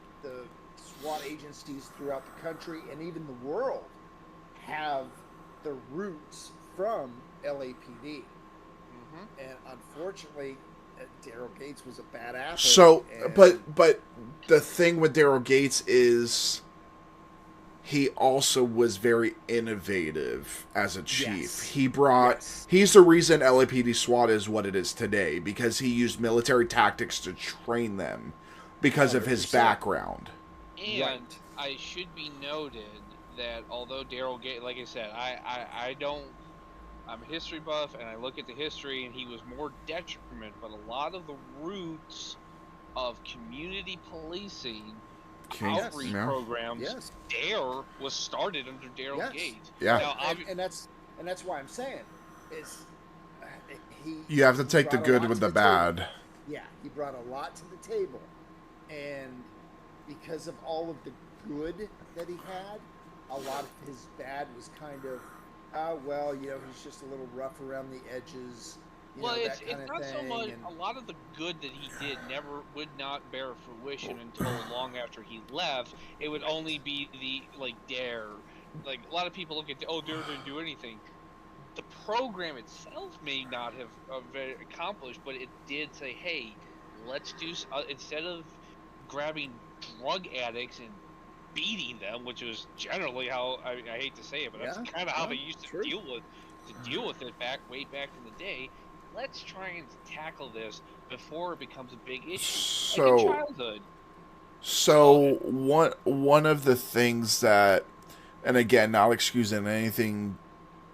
SWAT agencies throughout the country and even the world have the roots from LAPD. Mm-hmm. And unfortunately, Daryl Gates was a bad apple. So, and but the thing with Daryl Gates is he also was very innovative as a chief. Yes. He brought Yes. he's the reason LAPD SWAT is what it is today, because he used military tactics to train them because of his 100%. background. And Right. I should be noted that although Daryl Gates, like I said, I don't. I'm a history buff, and I look at the history, and he was more detriment. But a lot of the roots of community policing, outreach Yeah. programs, Yes. DARE was started under Daryl Yes. Gates. Yeah. Now, And that's why I'm saying is You have to he take the brought a good lot with to the table. bad. Yeah, he brought a lot to the table, and because of all of the good that he had, a lot of his bad was kind of, well, he's just a little rough around the edges, well, that it's kind of not so thing. much And a lot of the good that he did would not bear fruition until long after he left. It would only be the DARE. Like a lot of people look at DARE didn't do anything. The program itself may not have accomplished, but it did say, hey, let's do instead of grabbing drug addicts and beating them, which was generally how I hate to say it, but that's yeah, kind of how yeah, they used to true. deal with it way back in the day. Let's try and tackle this before it becomes a big issue, like in childhood. So one of the things that, and again, not excusing anything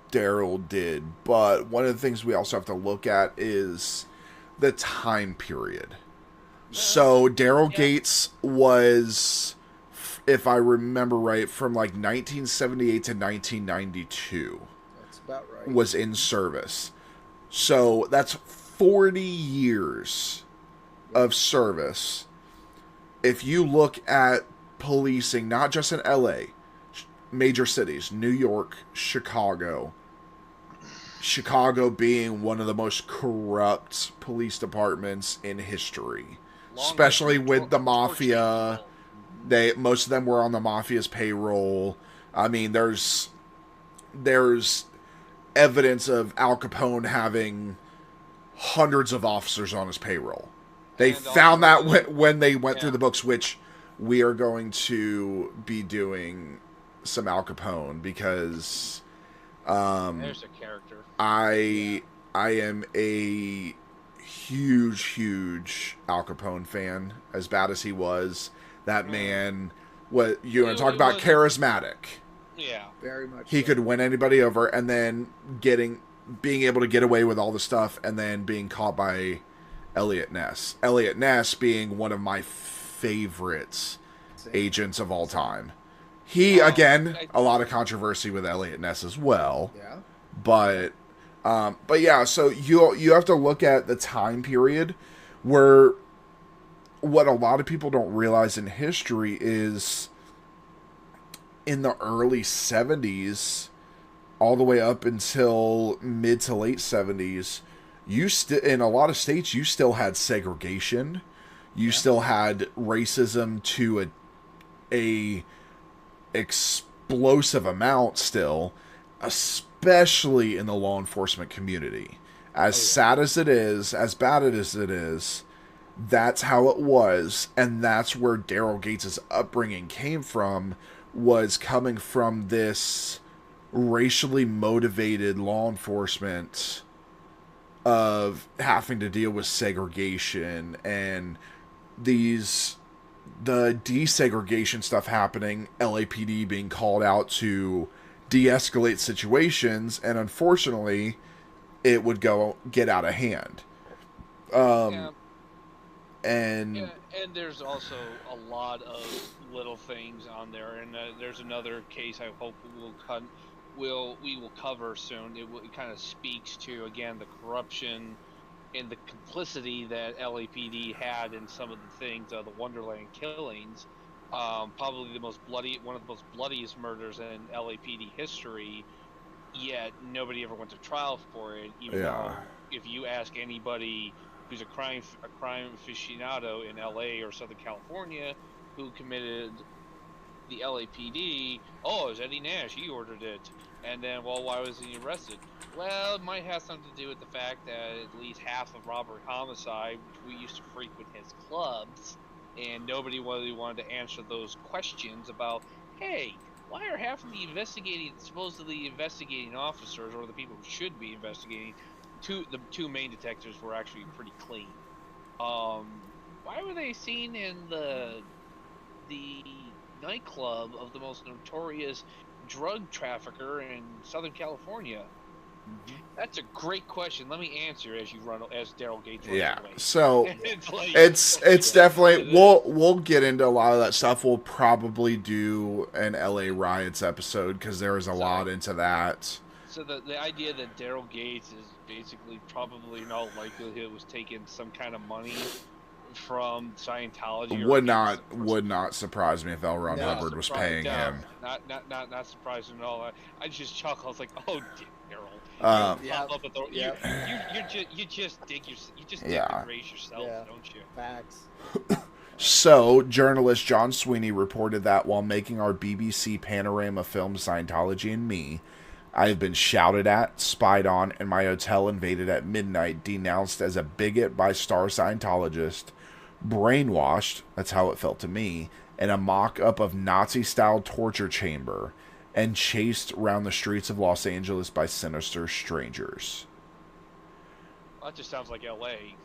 Daryl did, but one of the things we also have to look at is the time period. So Daryl Gates was, if I remember right, from like 1978 to 1992. That's about right. Was in service. So that's 40 years of service. If you look at policing, not just in LA, major cities, New York, Chicago being one of the most corrupt police departments in history, especially with the mafia. Most of them were on the mafia's payroll. I mean, there's evidence of Al Capone having hundreds of officers on his payroll. They found that when they went through the books, which we are going to be doing some Al Capone because there's a character. I am a huge Al Capone fan. As bad as he was, that man, what you want to talk about, charismatic. Yeah, very much. He could win anybody over, and then being able to get away with all the stuff, and then being caught by Elliot Ness. Elliot Ness being one of my favorite agents of all time. Again, a lot of controversy with Elliot Ness as well. Yeah. But yeah, so you have to look at the time period where what a lot of people don't realize in history is in the early 70s all the way up until mid to late 70s, in a lot of states you still had segregation. You still had racism to a explosive amount still, especially in the law enforcement community. As sad as it is, as bad as it is, that's how it was, and that's where Daryl Gates' upbringing came from, was coming from this racially motivated law enforcement of having to deal with segregation and the desegregation stuff happening, LAPD being called out to de-escalate situations, and unfortunately it would get out of hand. And there's also a lot of little things on there, and there's another case I hope we will cover soon. It kind of speaks to, again, the corruption and the complicity that LAPD had in some of the things, the Wonderland killings, probably one of the most bloodiest murders in LAPD history. Yet nobody ever went to trial for it, even though if you ask anybody who's a crime aficionado in LA or Southern California who committed the LAPD, oh, it was Eddie Nash, he ordered it. And then, well, why was he arrested? Well, it might have something to do with the fact that at least half of robbery homicide, which we used to frequent his clubs, and nobody really wanted to answer those questions about, hey, why are half of the supposedly investigating officers, or the people who should be investigating, the two main detectives were actually pretty clean. Why were they seen in the nightclub of the most notorious drug trafficker in Southern California? Mm-hmm. That's a great question. Let me answer as Daryl Gates runs Yeah. away. So it's like, it's definitely we'll get into a lot of that stuff. We'll probably do an LA riots episode because there is a lot into that. So the idea that Daryl Gates is basically probably in all likelihood was taking some kind of money from Scientology would not surprise me if L. Ron Hubbard was paying him. Not surprising at all. I just chuckle. I was like, oh, Daryl. You just dig the grave yourself, don't you? Facts. So, journalist John Sweeney reported that while making our BBC Panorama film Scientology and Me, I have been shouted at, spied on, and my hotel invaded at midnight, denounced as a bigot by star Scientologist, brainwashed, that's how it felt to me, in a mock-up of Nazi-style torture chamber, and chased around the streets of Los Angeles by sinister strangers. Well, that just sounds like L.A.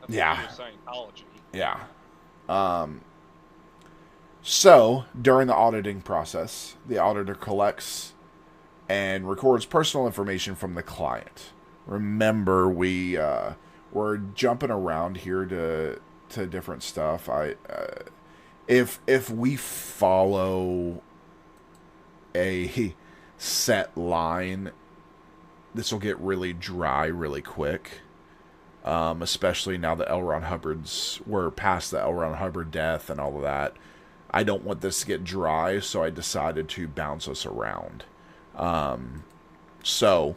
Yeah. Scientology. Yeah. So, during the auditing process, the auditor collects and records personal information from the client. Remember, we're jumping around here to different stuff. If we follow a set line, this will get really dry really quick. Especially now that L. Ron we're past the L. Ron Hubbard death and all of that. I don't want this to get dry, so I decided to bounce us around. So,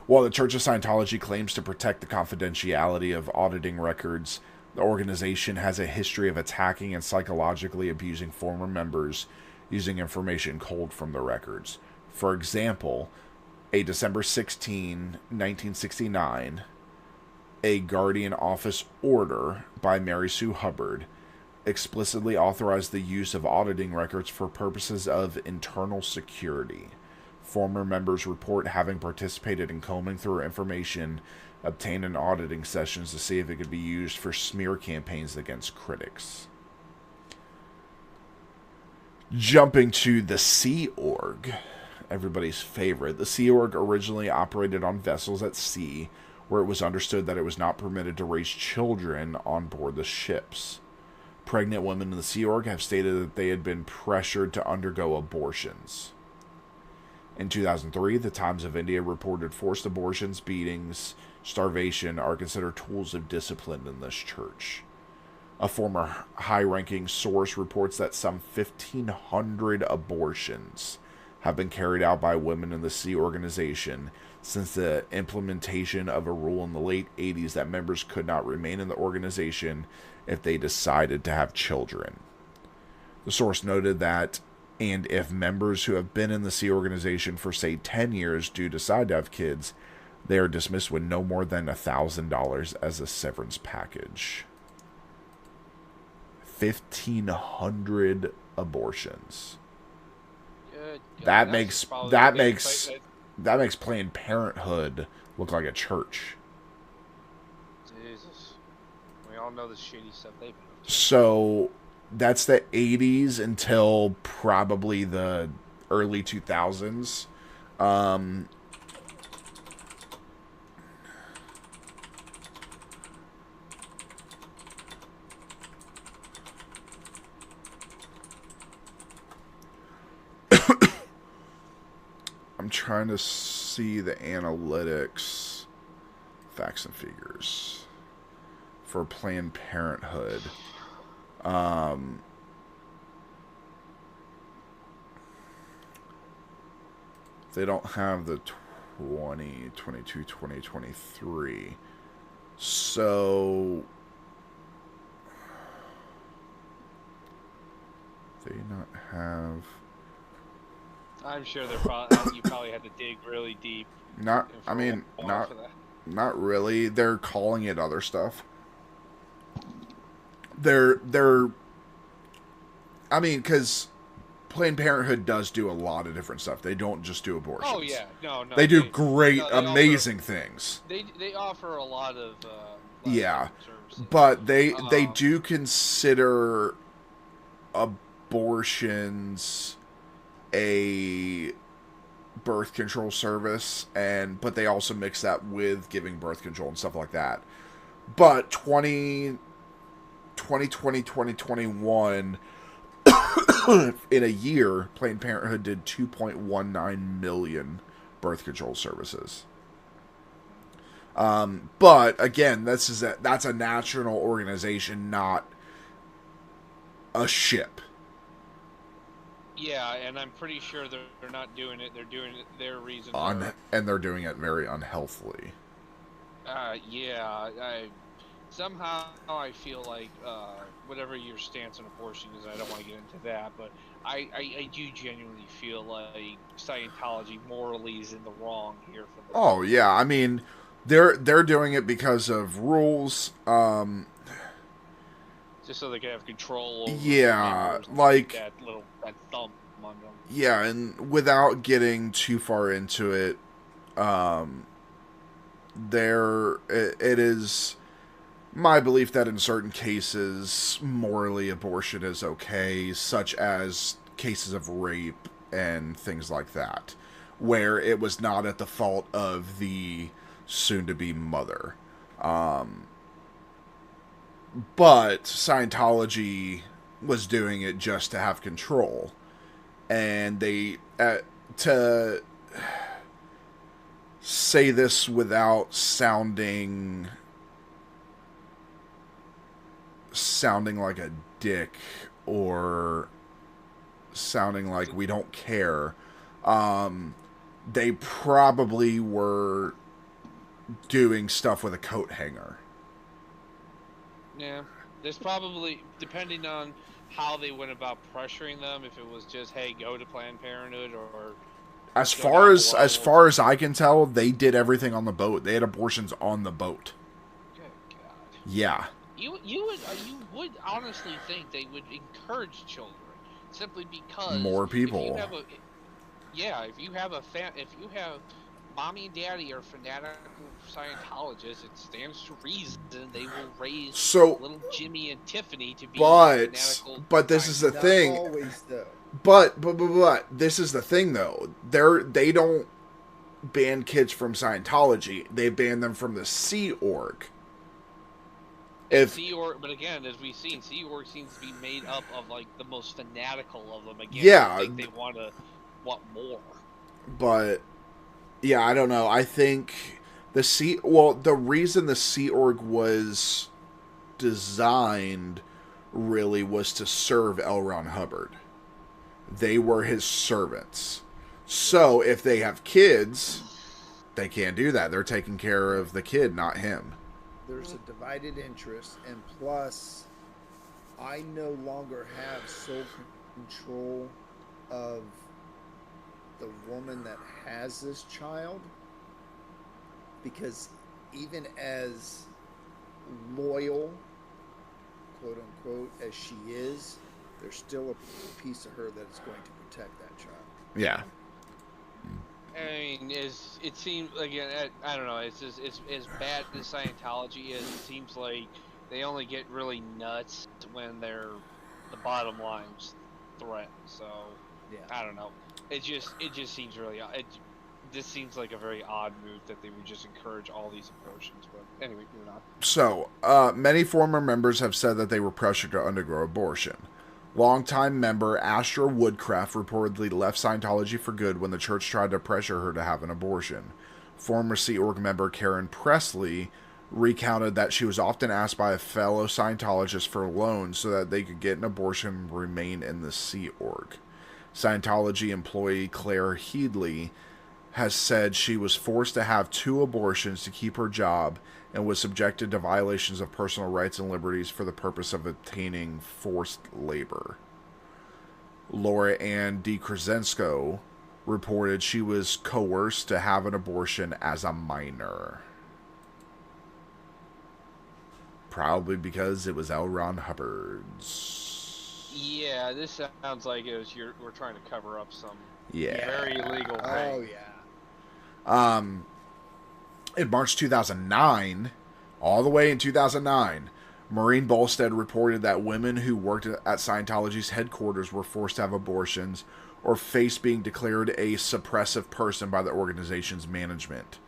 while the Church of Scientology claims to protect the confidentiality of auditing records, the organization has a history of attacking and psychologically abusing former members using information culled from the records. For example, a December 16, 1969, a Guardian Office order by Mary Sue Hubbard explicitly authorized the use of auditing records for purposes of internal security. Former members report having participated in combing through information obtained in auditing sessions to see if it could be used for smear campaigns against critics. Jumping to the Sea Org, everybody's favorite. The Sea Org originally operated on vessels at sea, where it was understood that it was not permitted to raise children on board the ships. Pregnant women in the Sea Org have stated that they had been pressured to undergo abortions. In 2003, the Times of India reported forced abortions, beatings, starvation are considered tools of discipline in this church. A former high-ranking source reports that some 1,500 abortions have been carried out by women in the Sea organization since the implementation of a rule in the late 80s that members could not remain in the organization if they decided to have children. The source noted that, and if members who have been in the Sea organization for, say, 10 years do decide to have kids, they are dismissed with no more than $1,000 as a severance package. 1,500 abortions. That makes Planned Parenthood look like a church. Jesus, we all know the shady stuff they've been up to. So that's the 80s until probably the early 2000s. I'm trying to see the analytics, facts and figures for Planned Parenthood. They don't have the 2022, 2023. So they not have? I'm sure they're probably you probably had to dig really deep. Not. I mean, not really. They're calling it other stuff. They're. I mean, because Planned Parenthood does do a lot of different stuff. They don't just do abortions. Oh yeah, no. They do great, amazing things. They offer a lot of yeah, services. But they do consider abortions a birth control service, but they also mix that with giving birth control and stuff like that. But 2020, 2021, in a year, Planned Parenthood did 2.19 million birth control services. But again, that's a national organization, not a ship. Yeah, and I'm pretty sure they're not doing it. They're doing it their reasons. And they're doing it very unhealthily. Somehow I feel like whatever your stance on abortion is, I don't want to get into that, but I do genuinely feel like Scientology morally is in the wrong here for this. Oh yeah, I mean, they're doing it because of rules. Just so they can have control over like that thumb on them. Yeah, and without getting too far into it, it is my belief that in certain cases, morally, abortion is okay, such as cases of rape and things like that, where it was not at the fault of the soon-to-be mother. But Scientology was doing it just to have control. And they, to say this without sounding like a dick or sounding like we don't care, they probably were doing stuff with a coat hanger. Yeah, there's probably, depending on how they went about pressuring them, if it was just, hey, go to Planned Parenthood, or as far as I can tell, they did everything on the boat. They had abortions on the boat. Good God. Yeah. You would honestly think they would encourage children simply because more people. If you have mommy and daddy are fanatical Scientologists, it stands to reason they will raise little Jimmy and Tiffany to be fanatical. But this is the thing. Not always, though. But this is the thing, though. They don't ban kids from Scientology. They ban them from the Sea Org. Sea Org, but again, as we've seen, Sea Org seems to be made up of like the most fanatical of them. Again, yeah, I think they want more. But yeah, I don't know. I think the reason the Sea Org was designed really was to serve L. Ron Hubbard. They were his servants. So if they have kids, they can't do that. They're taking care of the kid, not him. There's a divided interest, and plus, I no longer have sole control of the woman that has this child, because even as loyal, quote unquote, as she is, there's still a piece of her that is going to protect that child. Yeah. I mean, it seems, again, I don't know, it's just, it's as bad as Scientology is. It seems like they only get really nuts when they're the bottom line's threat. So yeah, I don't know. It just seems really this seems like a very odd move that they would just encourage all these abortions. But anyway, you're not. So many former members have said that they were pressured to undergo abortion. Longtime member Astra Woodcraft reportedly left Scientology for good when the church tried to pressure her to have an abortion. Former Sea Org member Karen Presley recounted that she was often asked by a fellow Scientologist for loans so that they could get an abortion and remain in the Sea Org. Scientology employee Claire Headley has said she was forced to have 2 abortions to keep her job and was subjected to violations of personal rights and liberties for the purpose of obtaining forced labor. Laura Ann DeCrescenzo, reported she was coerced to have an abortion as a minor. Probably because it was L. Ron Hubbard's. Yeah, this sounds like we're trying to cover up some very Yeah. illegal thing. Oh yeah. In March 2009, all the way in 2009, Maureen Bolstead reported that women who worked at Scientology's headquarters were forced to have abortions or faced being declared a suppressive person by the organization's management.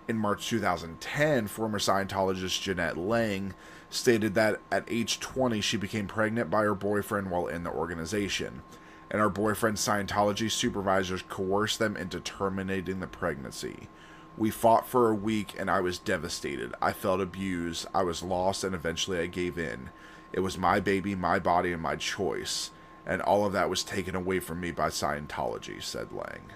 In March 2010, former Scientologist Jeanette Lang stated that at age 20 she became pregnant by her boyfriend while in the organization, and her boyfriend's Scientology supervisors coerced them into terminating the pregnancy. We fought for a week and I was devastated. I felt abused, I was lost, and eventually I gave in. It was my baby, my body, and my choice, and all of that was taken away from me by Scientology, said Lang.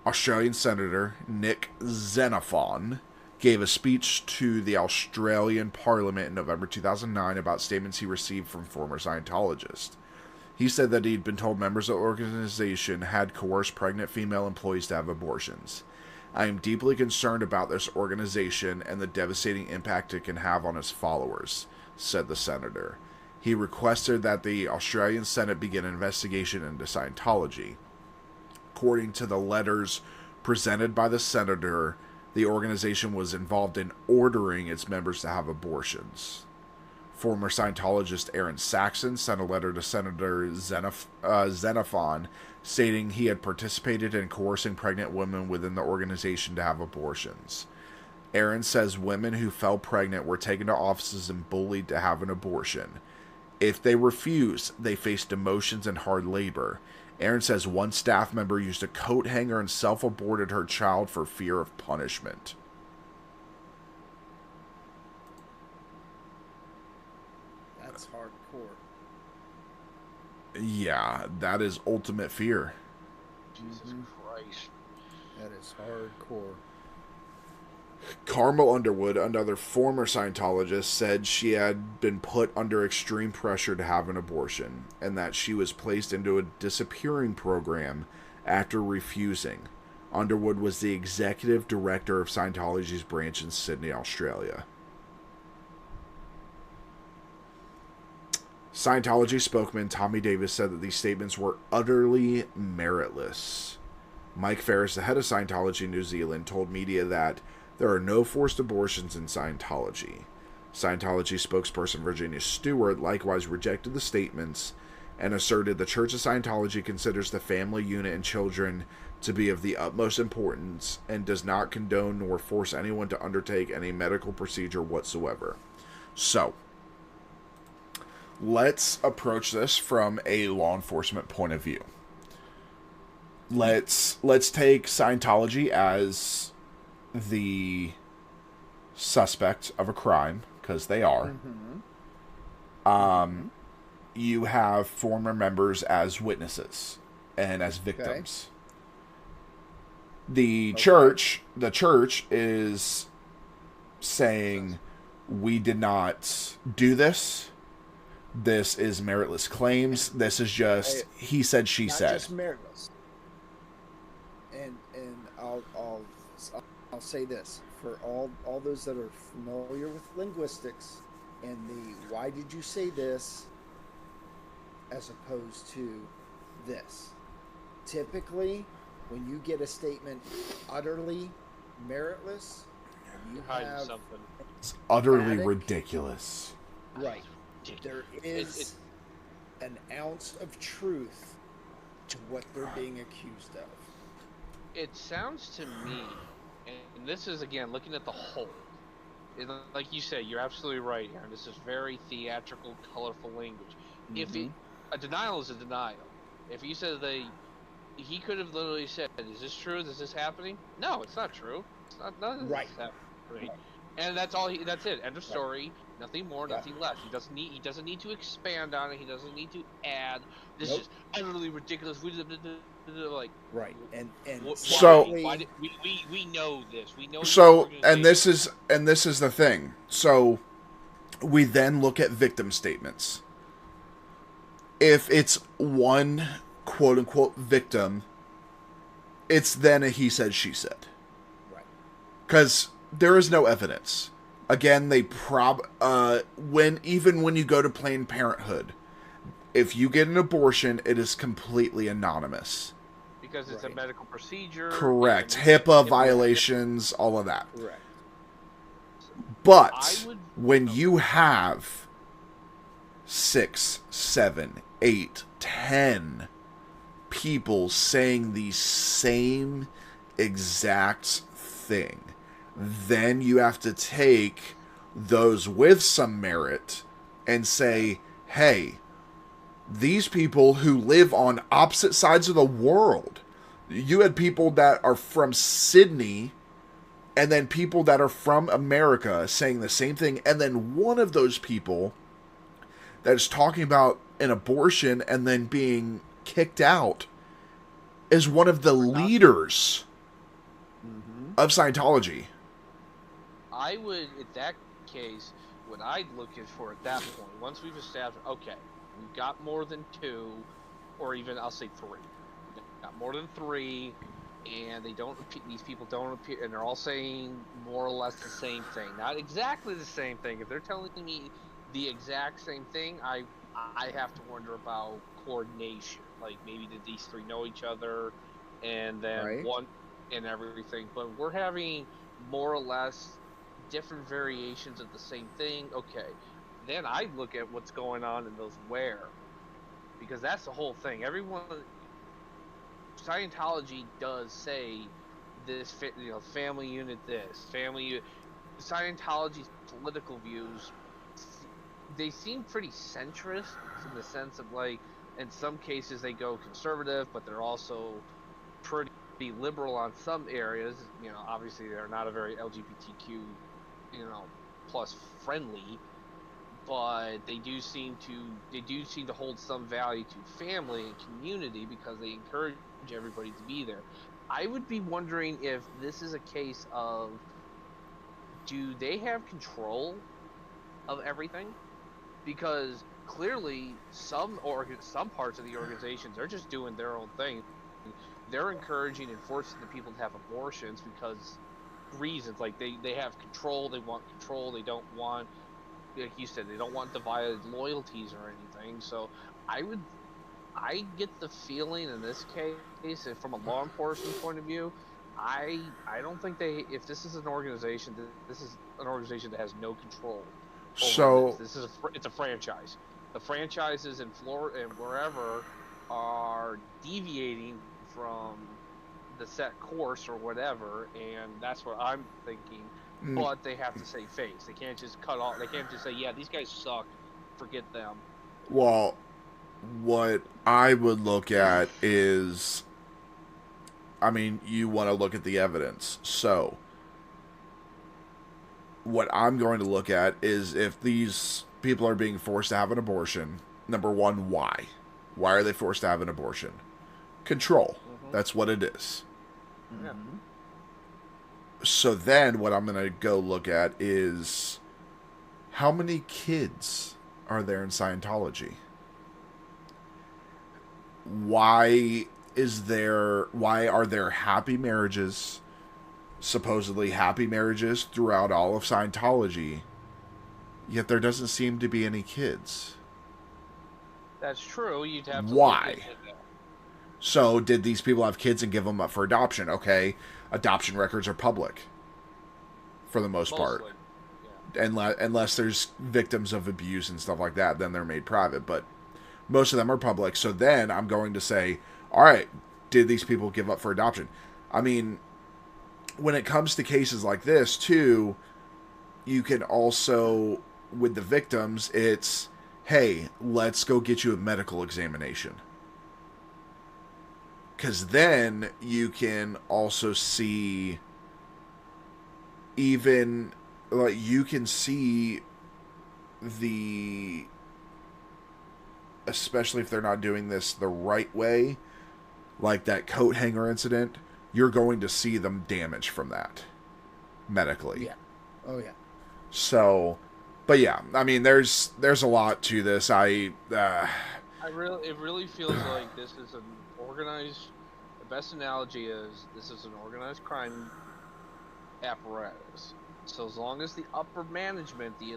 Australian Senator Nick Xenophon gave a speech to the Australian Parliament in November 2009 about statements he received from former Scientologists. He said that he'd been told members of the organization had coerced pregnant female employees to have abortions. I am deeply concerned about this organization and the devastating impact it can have on its followers, said the senator. He requested that the Australian Senate begin an investigation into Scientology. According to the letters presented by the senator, the organization was involved in ordering its members to have abortions. Former Scientologist Aaron Saxon sent a letter to Senator Xenophon stating he had participated in coercing pregnant women within the organization to have abortions. Aaron says women who fell pregnant were taken to offices and bullied to have an abortion. If they refused, they faced demotions and hard labor. Aaron says one staff member used a coat hanger and self-aborted her child for fear of punishment. That's hardcore. Yeah, that is ultimate fear. Jesus Christ. That is hardcore. Carmel Underwood, another former Scientologist, said she had been put under extreme pressure to have an abortion, and that she was placed into a disappearing program after refusing. Underwood was the executive director of Scientology's branch in Sydney, Australia. Scientology spokesman Tommy Davis said that these statements were utterly meritless. Mike Ferris, the head of Scientology New Zealand, told media that there are no forced abortions in Scientology. Scientology spokesperson Virginia Stewart likewise rejected the statements and asserted the Church of Scientology considers the family unit and children to be of the utmost importance and does not condone nor force anyone to undertake any medical procedure whatsoever. So, let's approach this from a law enforcement point of view. Let's take Scientology as the suspect of a crime, because they are. Mm-hmm. You have former members as witnesses and as victims. The church is saying we did not do this. This is meritless claims. This is just he said, she said. Not just meritless. And I'll say this for all those that are familiar with linguistics and the why did you say this as opposed to this. Typically, when you get a statement utterly meritless, you have something. It's utterly ridiculous. Right. There is an ounce of truth to what they're being accused of. It sounds to me, and this is again looking at the whole. Like you said, you're absolutely right, Aaron. This is very theatrical, colorful language. Mm-hmm. A denial is a denial. If you said he could have literally said, "Is this true? Is this happening?" No, it's not true. It's not. None of this is happening. And that's all. That's it. End of story. Nothing more, nothing less. He doesn't need to expand on it. He doesn't need to add. This is utterly ridiculous. Like right, and so we know this. We know. So and this is the thing. So we then look at victim statements. if it's one quote unquote victim, it's then a he said, she said. Right. Because there is no evidence. Again, when you go to Planned Parenthood, if you get an abortion, it is completely anonymous. Because it's a medical procedure. Correct. HIPAA violations, all of that. Correct. But when you have 6, 7, 8, 10 people saying the same exact thing, then you have to take those with some merit and say, hey, these people who live on opposite sides of the world, you had people that are from Sydney and then people that are from America saying the same thing, and then one of those people that is talking about an abortion and then being kicked out is one of the leaders of Scientology. I would, in that case, what I'd look for at that point, once we've established, okay, we've got more than 2, or even I'll say 3. We've got more than 3, and these people don't appear, and they're all saying more or less the same thing. Not exactly the same thing. If they're telling me the exact same thing, I have to wonder about coordination. Like, maybe did these 3 know each other, and then one and everything. But we're having more or less different variations of the same thing. Okay, then I look at what's going on in those where, because that's the whole thing. Scientology does say this, family unit, Scientology's political views, they seem pretty centrist in the sense of, like, in some cases they go conservative, but they're also pretty liberal on some areas. Obviously they're not a very LGBTQ, plus friendly, but they do seem to hold some value to family and community because they encourage everybody to be there. I would be wondering if this is a case of, do they have control of everything? Because clearly some parts of the organizations, they're just doing their own thing. They're encouraging and forcing the people to have abortions because reasons, like they have control, they want control, they don't want, like you said, they don't want divided loyalties or anything. So I get the feeling in this case, if from a law enforcement point of view, I don't think if this is an organization, this is an organization that has no control. So it's a franchise. The franchises in Florida and wherever are deviating from the set course or whatever, and that's what I'm thinking. But they have to save face. They can't just cut off. They can't just say, "Yeah, these guys suck. Forget them." Well, what I would look at is, you want to look at the evidence. So, what I'm going to look at is if these people are being forced to have an abortion, number one, why? Why are they forced to have an abortion? Control. That's what it is. Yeah. So then what I'm going to go look at is how many kids are there in Scientology? Why are there happy marriages, supposedly happy marriages throughout all of Scientology, yet there doesn't seem to be any kids? That's true. You'd have to. Why? So did these people have kids and give them up for adoption? Okay, adoption records are public for the most part. Yeah. Unless there's victims of abuse and stuff like that, then they're made private. But most of them are public. So then I'm going to say, all right, did these people give up for adoption? When it comes to cases like this, too, you can also, with the victims, it's, hey, let's go get you a medical examination. Because then you can also see, even, like, you can see especially if they're not doing this the right way, like that coat hanger incident, you're going to see them damage from that medically. Yeah. Oh, yeah. So, but yeah, there's a lot to this. It really feels like this is an organized. The best analogy is this is an organized crime apparatus. So as long as the upper management, the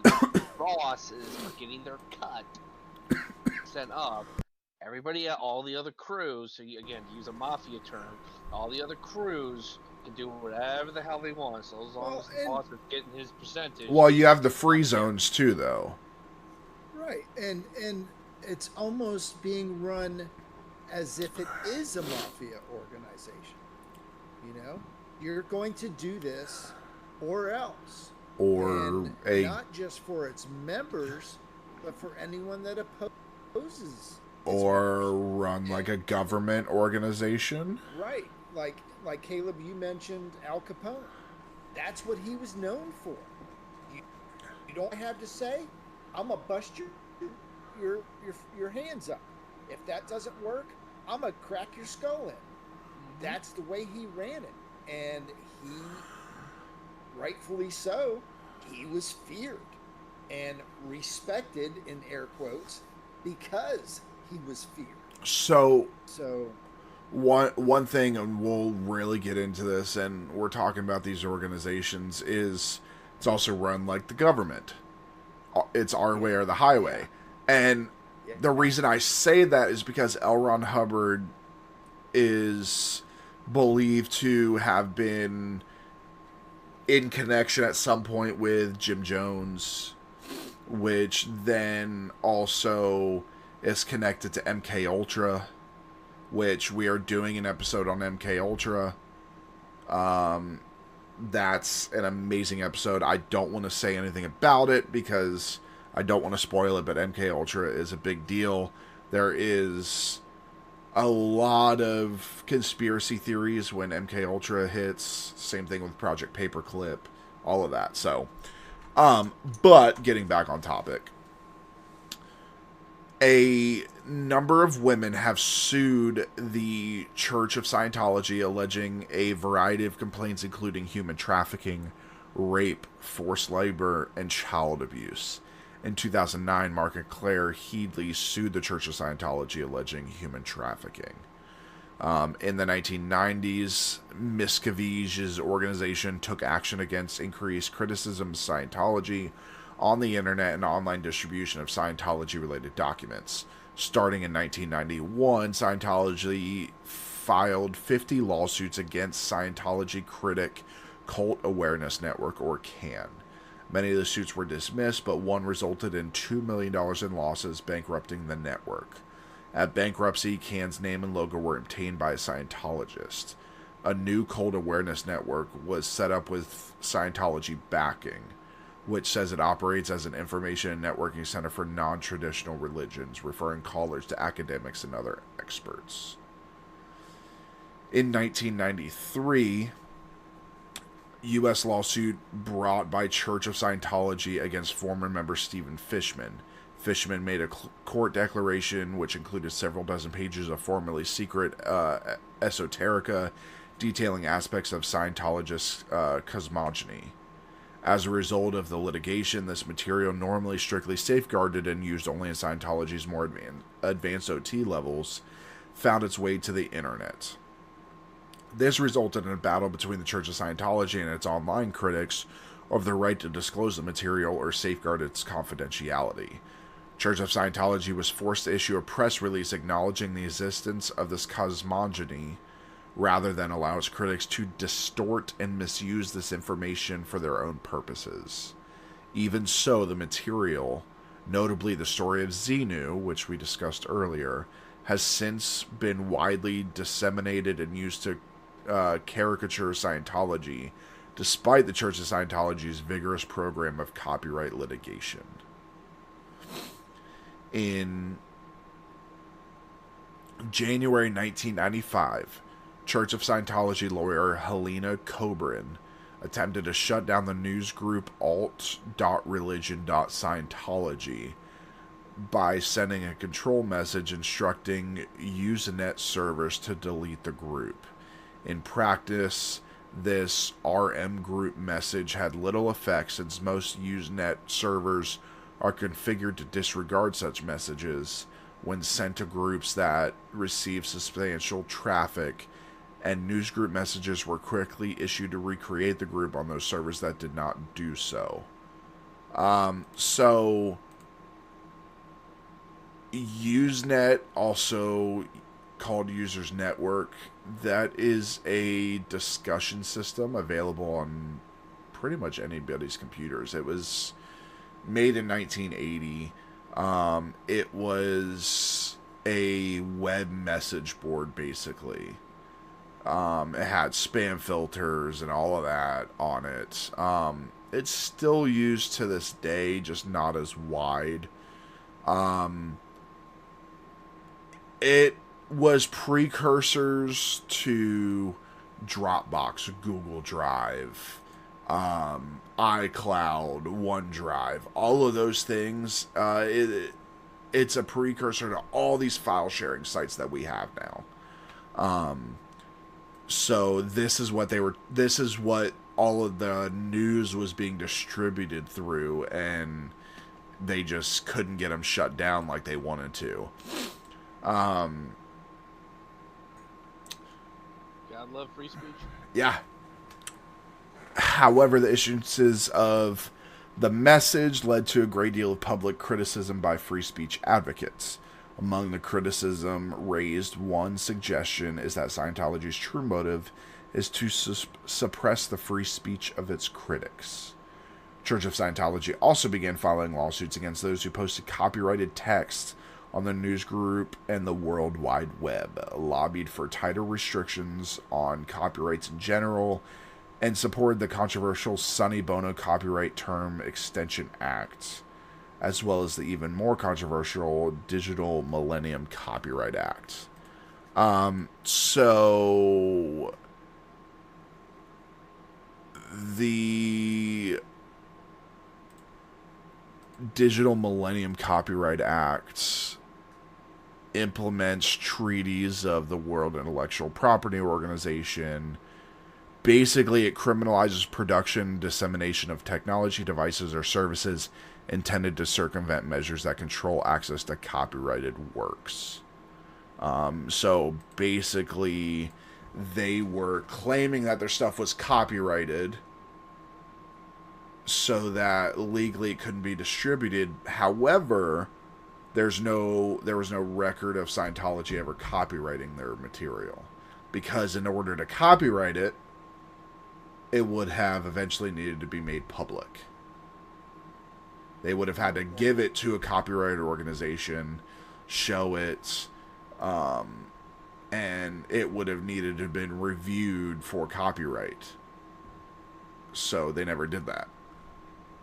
bosses, are getting their cut sent up, everybody, all the other crews. So again, to use a mafia term, all the other crews can do whatever the hell they want. So as long Well, as the boss is getting his percentage. Well, you have the free zones too, though. right, and it's almost being run as if it is a mafia organization. You know, you're going to do this or else. Or And not just for its members, but for anyone that opposes. Or run like a government organization. Right. Like Caleb, you mentioned Al Capone. That's what he was known for. You don't have to say, I'm gonna bust your hands up. If that doesn't work, I'm gonna crack your skull in. That's the way he ran it. And he, rightfully so, he was feared and respected, in air quotes, because he was feared. So So one thing, and we'll really get into this, and we're talking about these organizations, is it's also run like the government. It's our way or the highway. And the reason I say that is because L. Ron Hubbard is believed to have been in connection at some point with Jim Jones, which then also is connected to MK Ultra, which we are doing an episode on MK Ultra. That's an amazing episode. I don't want to say anything about it because I don't want to spoil it, but MK Ultra is a big deal. There is a lot of conspiracy theories when MK Ultra hits. Same thing with Project Paperclip, all of that. So, but getting back on topic, a number of women have sued the Church of Scientology, alleging a variety of complaints, including human trafficking, rape, forced labor, and child abuse. In 2009, Mark and Claire Headley sued the Church of Scientology, alleging human trafficking. In the 1990s, Miscavige's organization took action against increased criticism of Scientology on the internet and online distribution of Scientology-related documents. Starting in 1991, Scientology filed 50 lawsuits against Scientology Critic Cult Awareness Network, or CAN. Many of the suits were dismissed, but one resulted in $2 million in losses, bankrupting the network. At bankruptcy, CAN's name and logo were obtained by a Scientologist. A new Cult Awareness Network was set up with Scientology backing, which says it operates as an information and networking center for non-traditional religions, referring callers to academics and other experts. In 1993, U.S. lawsuit brought by Church of Scientology against former member Stephen Fishman. Fishman made a court declaration which included several dozen pages of formerly secret esoterica detailing aspects of Scientologist cosmogony. As a result of the litigation, this material, normally strictly safeguarded and used only in Scientology's more advanced OT levels, found its way to the internet. This resulted in a battle between the Church of Scientology and its online critics over the right to disclose the material or safeguard its confidentiality. Church of Scientology was forced to issue a press release acknowledging the existence of this cosmogony, rather than allow its critics to distort and misuse this information for their own purposes. Even so, the material, notably the story of Xenu, which we discussed earlier, has since been widely disseminated and used to caricature Scientology, despite the Church of Scientology's vigorous program of copyright litigation. In January 1995, Church of Scientology lawyer Helena Cobrin attempted to shut down the news group alt.religion.scientology by sending a control message instructing Usenet servers to delete the group. In practice, this RM group message had little effect since most Usenet servers are configured to disregard such messages, when sent to groups that received substantial traffic, and newsgroup messages were quickly issued to recreate the group on those servers that did not do so. So Usenet, also called Users Network, that is a discussion system available on pretty much anybody's computers. It was made in 1980. It was a web message board, basically. It had spam filters and all of that on it. It's still used to this day, just not as wide. It was precursors to Dropbox, Google Drive, iCloud, OneDrive, all of those things. It's a precursor to all these file sharing sites that we have now. So this is what all of the news was being distributed through, and they just couldn't get them shut down like they wanted to. God love free speech. Yeah. However, the issuances of the message led to a great deal of public criticism by free speech advocates. Among the criticism raised, one suggestion is that Scientology's true motive is to suppress the free speech of its critics. Church of Scientology also began filing lawsuits against those who posted copyrighted texts on the news group and the World Wide Web, lobbied for tighter restrictions on copyrights in general, and supported the controversial Sonny Bono Copyright Term Extension Act, as well as the even more controversial Digital Millennium Copyright Act. So the Digital Millennium Copyright Act implements treaties of the World Intellectual Property Organization. Basically, it criminalizes production and dissemination of technology, devices, or services intended to circumvent measures that control access to copyrighted works. So basically, they were claiming that their stuff was copyrighted so that legally it couldn't be distributed. However, there was no record of Scientology ever copyrighting their material, because in order to copyright it, it would have eventually needed to be made public. They would have had to give it to a copyright organization, show it, and it would have needed to have been reviewed for copyright. So they never did that.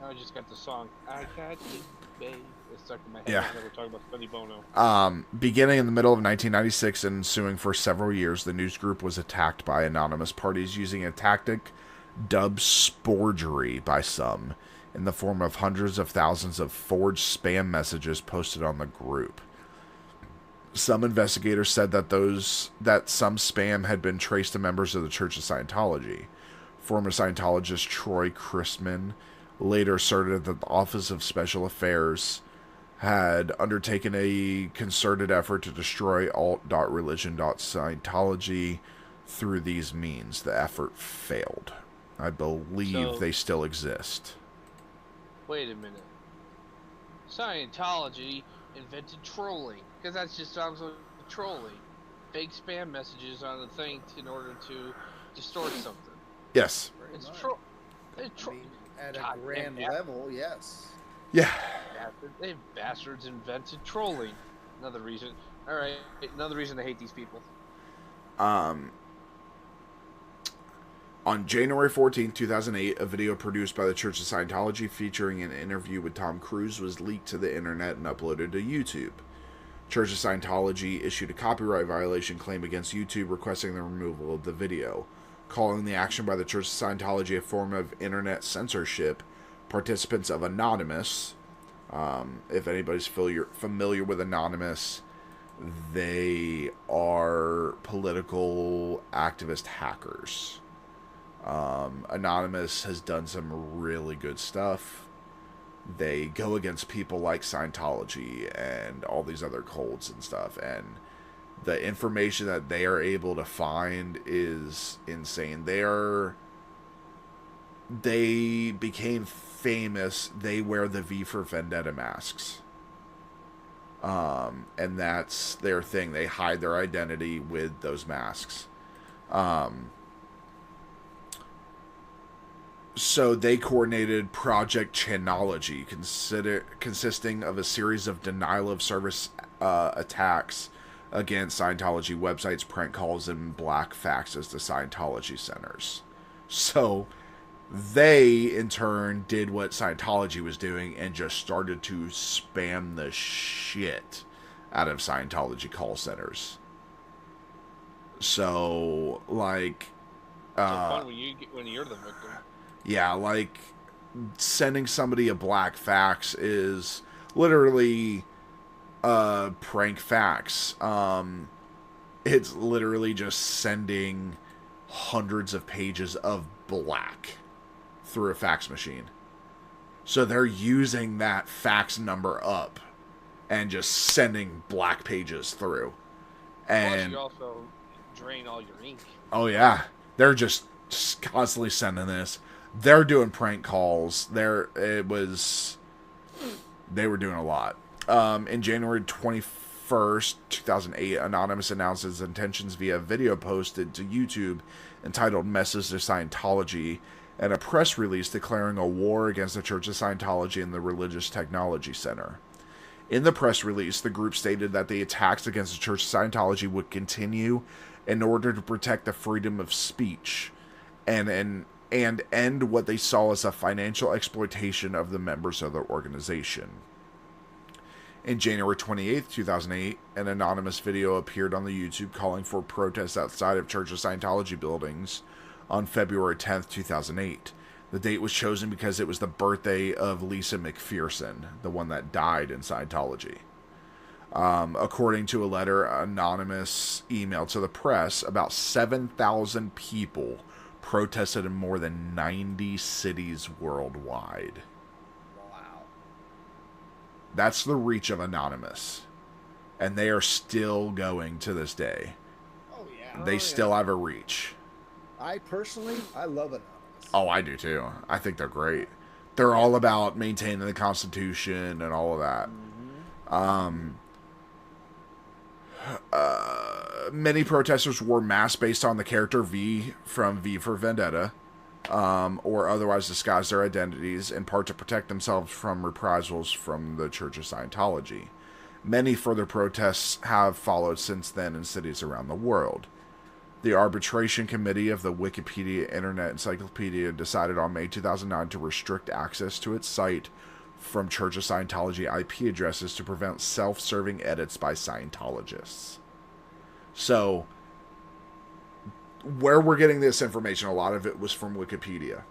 I just got the song, I Got You, Babe. It's stuck in my head. Yeah. We're talking about Sonny Bono. Beginning in the middle of 1996 and ensuing for several years, the news group was attacked by anonymous parties using a tactic dubbed sporgery by some, in the form of hundreds of thousands of forged spam messages posted on the group. Some investigators said that some spam had been traced to members of the Church of Scientology. Former Scientologist Troy Christman later asserted that the Office of Special Affairs had undertaken a concerted effort to destroy alt.religion.scientology through these means. The effort failed. I believe they still exist. Wait a minute. Scientology invented trolling, because that just sounds like trolling. Fake spam messages on the thing in order to distort something. Yes. It's troll. I mean, at a grand level, yes. Yeah. They bastards invented trolling. Another reason. All right, another reason to hate these people. On January 14, 2008, a video produced by the Church of Scientology featuring an interview with Tom Cruise was leaked to the internet and uploaded to YouTube. Church of Scientology issued a copyright violation claim against YouTube requesting the removal of the video. Calling the action by the Church of Scientology a form of internet censorship, participants of Anonymous, if anybody's familiar with Anonymous, they are political activist hackers. Anonymous has done some really good stuff. they go against people like Scientology and all these other cults and stuff, and the information that they are able to find is insane. They became famous. They wear the V for Vendetta masks. And that's their thing. They hide their identity with those masks. So they coordinated Project Chanology, consisting of a series of denial of service attacks against Scientology websites, prank calls, and black faxes to Scientology centers. So they, in turn, did what Scientology was doing and just started to spam the shit out of Scientology call centers. So, like... It's fun when you're the victim. Yeah, like, sending somebody a black fax is literally a prank fax. It's literally just sending hundreds of pages of black through a fax machine. So they're using that fax number up and just sending black pages through. And plus you also drain all your ink. Oh yeah, they're just constantly sending this. They're doing prank calls. They were doing a lot. In January 21st, 2008, Anonymous announced its intentions via a video posted to YouTube entitled Message to Scientology, and a press release declaring a war against the Church of Scientology and the Religious Technology Center. In the press release, the group stated that the attacks against the Church of Scientology would continue in order to protect the freedom of speech and end what they saw as a financial exploitation of the members of their organization. In January 28th, 2008, an anonymous video appeared on the YouTube calling for protests outside of Church of Scientology buildings on February 10th, 2008. The date was chosen because it was the birthday of Lisa McPherson, the one that died in Scientology. According to a letter Anonymous emailed to the press, about 7,000 people protested in more than 90 cities worldwide. Wow. That's the reach of Anonymous. And they are still going to this day. Oh, yeah. They still have a reach. I love Anonymous. Oh, I do too. I think they're great. They're all about maintaining the Constitution and all of that. Mm-hmm. Many protesters wore masks based on the character V from V for Vendetta, or otherwise disguised their identities, in part to protect themselves from reprisals from the Church of Scientology. Many further protests have followed since then in cities around the world. The Arbitration Committee of the Wikipedia Internet Encyclopedia decided on May 2009 to restrict access to its site from Church of Scientology IP addresses to prevent self-serving edits by Scientologists. So, where we're getting this information, a lot of it was from Wikipedia.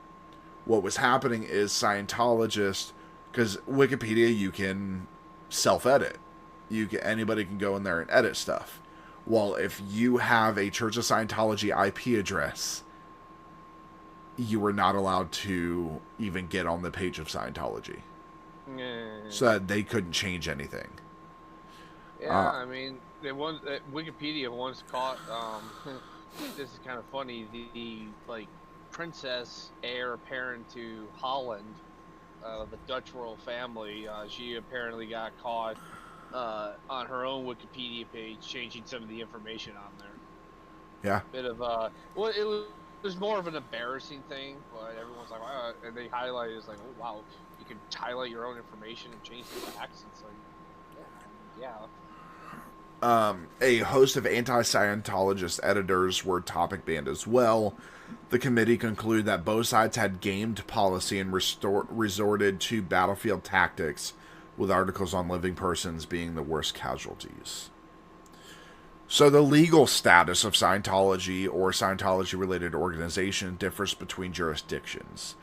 What was happening is Scientologists, because Wikipedia you can self-edit. Anybody can go in there and edit stuff. Well, if you have a Church of Scientology IP address, you were not allowed to even get on the page of Scientology. So that they couldn't change anything. Yeah, I mean, Wikipedia once caught, this is kind of funny, the princess heir apparent to Holland, the Dutch royal family, she apparently got caught on her own Wikipedia page changing some of the information on there. Yeah. Bit of it was more of an embarrassing thing, but everyone's like, wow, and they highlight it as like, oh wow, you can highlight your own information and change the facts. It's like, yeah. A host of anti-Scientologist editors were topic banned as well. The committee concluded that both sides had gamed policy and resorted to battlefield tactics, with articles on living persons being the worst casualties. So the legal status of Scientology or Scientology-related organization differs between jurisdictions.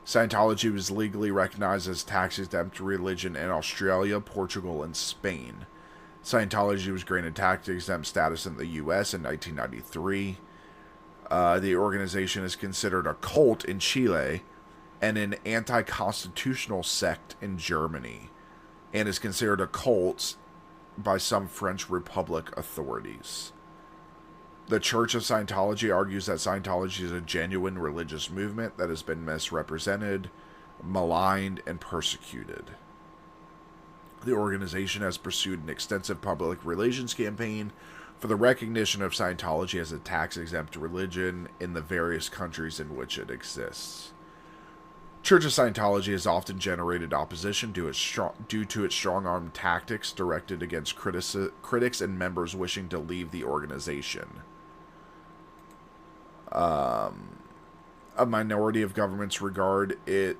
Scientology was legally recognized as tax-exempt religion in Australia, Portugal, and Spain. Scientology was granted tax-exempt status in the U.S. in 1993. The organization is considered a cult in Chile and an anti-constitutional sect in Germany, and is considered a cult by some French Republic authorities. The Church of Scientology argues that Scientology is a genuine religious movement that has been misrepresented, maligned, and persecuted. The organization has pursued an extensive public relations campaign for the recognition of Scientology as a tax-exempt religion in the various countries in which it exists. Church of Scientology has often generated opposition due to its strong-arm tactics directed against critics and members wishing to leave the organization. A minority of governments regard it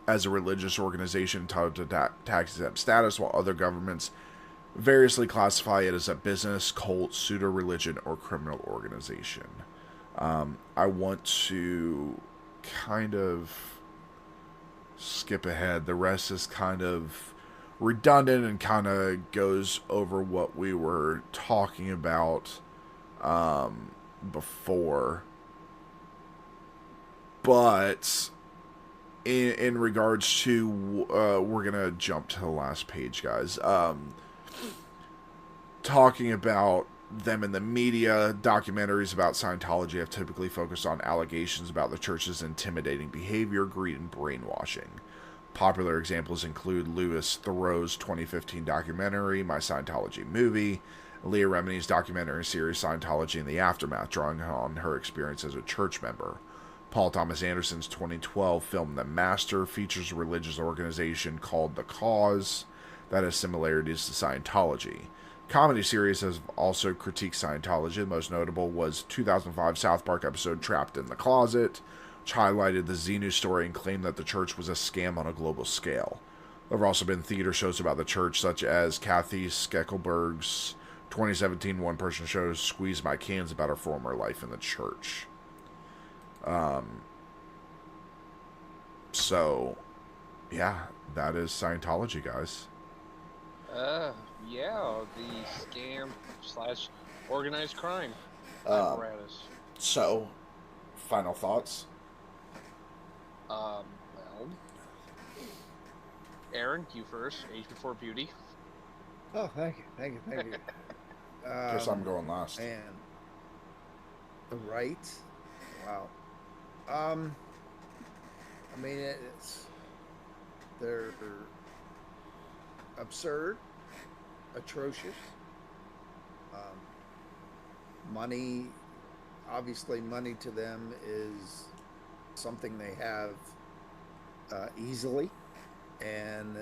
as a religious organization entitled to tax-exempt status, while other governments variously classify it as a business, cult, pseudo-religion, or criminal organization. I want to kind of skip ahead. The rest is kind of redundant and kind of goes over what we were talking about before. But in regards to, we're going to jump to the last page, guys. Talking about them in the media, documentaries about Scientology have typically focused on allegations about the church's intimidating behavior, greed, and brainwashing. Popular examples include Louis Theroux's 2015 documentary, My Scientology Movie, Leah Remini's documentary series, Scientology in the Aftermath, drawing on her experience as a church member. Paul Thomas Anderson's 2012 film The Master features a religious organization called The Cause that has similarities to Scientology. Comedy series have also critiqued Scientology. The most notable was 2005 South Park episode Trapped in the Closet, which highlighted the Xenu story and claimed that the church was a scam on a global scale. There have also been theater shows about the church, such as Kathy Skeckelberg's 2017 one-person show Squeeze My Cans about her former life in the church. So, yeah, that is Scientology, guys. Yeah, the scam / organized crime apparatus. So, final thoughts? Well, Aaron, you first. Age Before Beauty. Oh, thank you. Guess I'm going last. Man, the right. Wow. I mean, they're absurd, atrocious. Money, obviously, money to them is something they have easily, and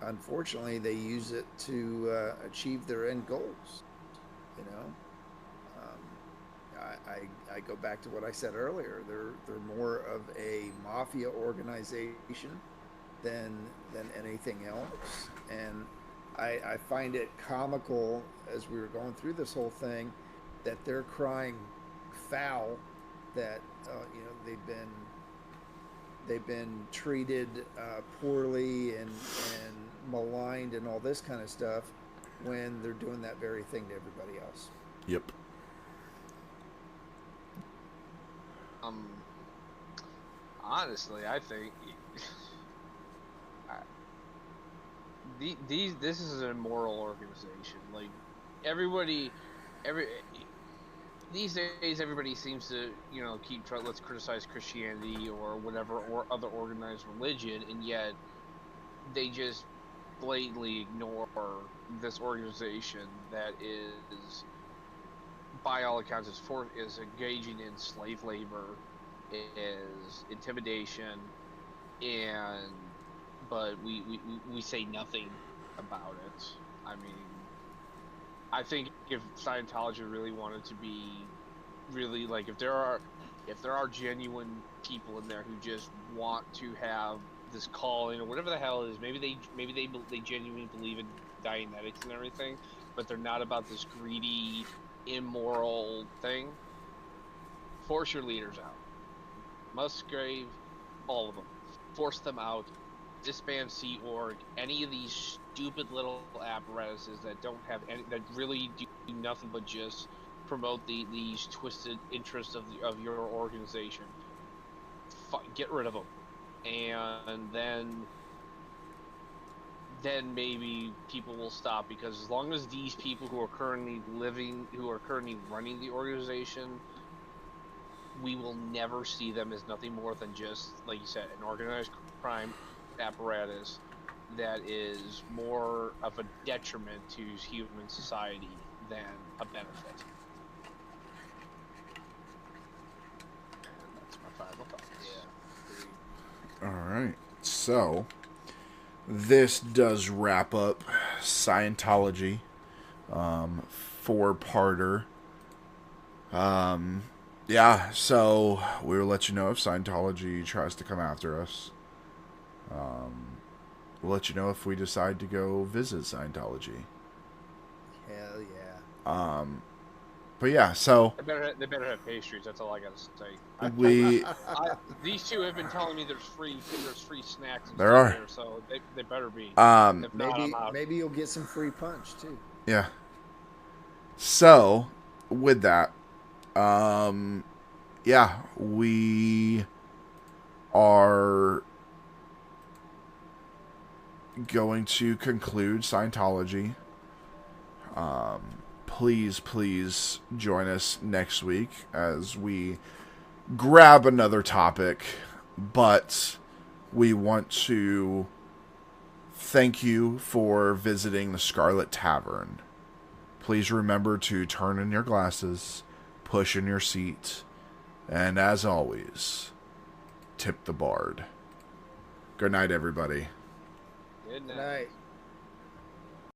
unfortunately, they use it to achieve their end goals. You know. I go back to what I said earlier. They're more of a mafia organization than anything else, and I find it comical as we were going through this whole thing that they're crying foul that they've been treated poorly and maligned and all this kind of stuff when they're doing that very thing to everybody else. Yep. Honestly, I think this is an immoral organization. Like these days, everybody seems to let's criticize Christianity or whatever or other organized religion, and yet they just blatantly ignore this organization that is, by all accounts, is engaging in slave labor, is intimidation, but we say nothing about it. I mean, I think if Scientology really wanted to be really, like, if there are genuine people in there who just want to have this calling or whatever the hell it is, maybe they genuinely believe in Dianetics and everything, but they're not about this greedy, immoral thing. Force your leaders out. Musgrave, all of them. Force them out. Disband Sea Org. Any of these stupid little apparatuses that don't have any, that really do nothing but just promote these twisted interests of your organization. Get rid of them. and then maybe people will stop, because as long as these people who are currently running the organization, we will never see them as nothing more than just, like you said, an organized crime apparatus that is more of a detriment to human society than a benefit. And that's my final thoughts. Yeah. All right. So, this does wrap up Scientology, 4-parter. Yeah, so we'll let you know if Scientology tries to come after us. We'll let you know if we decide to go visit Scientology. Hell yeah. But yeah, so They better have pastries. That's all I gotta say. we These two have been telling me there's free snacks and There stuff are. here, so they better be. If not, Maybe I'm out. maybe you'll get some free punch too. yeah. So with that, yeah, we are going to conclude Scientology. Please join us next week as we grab another topic, but we want to thank you for visiting the Scarlet Tavern. Please remember to turn in your glasses, push in your seat, and as always, tip the bard. Good night, everybody. Good Good night. night.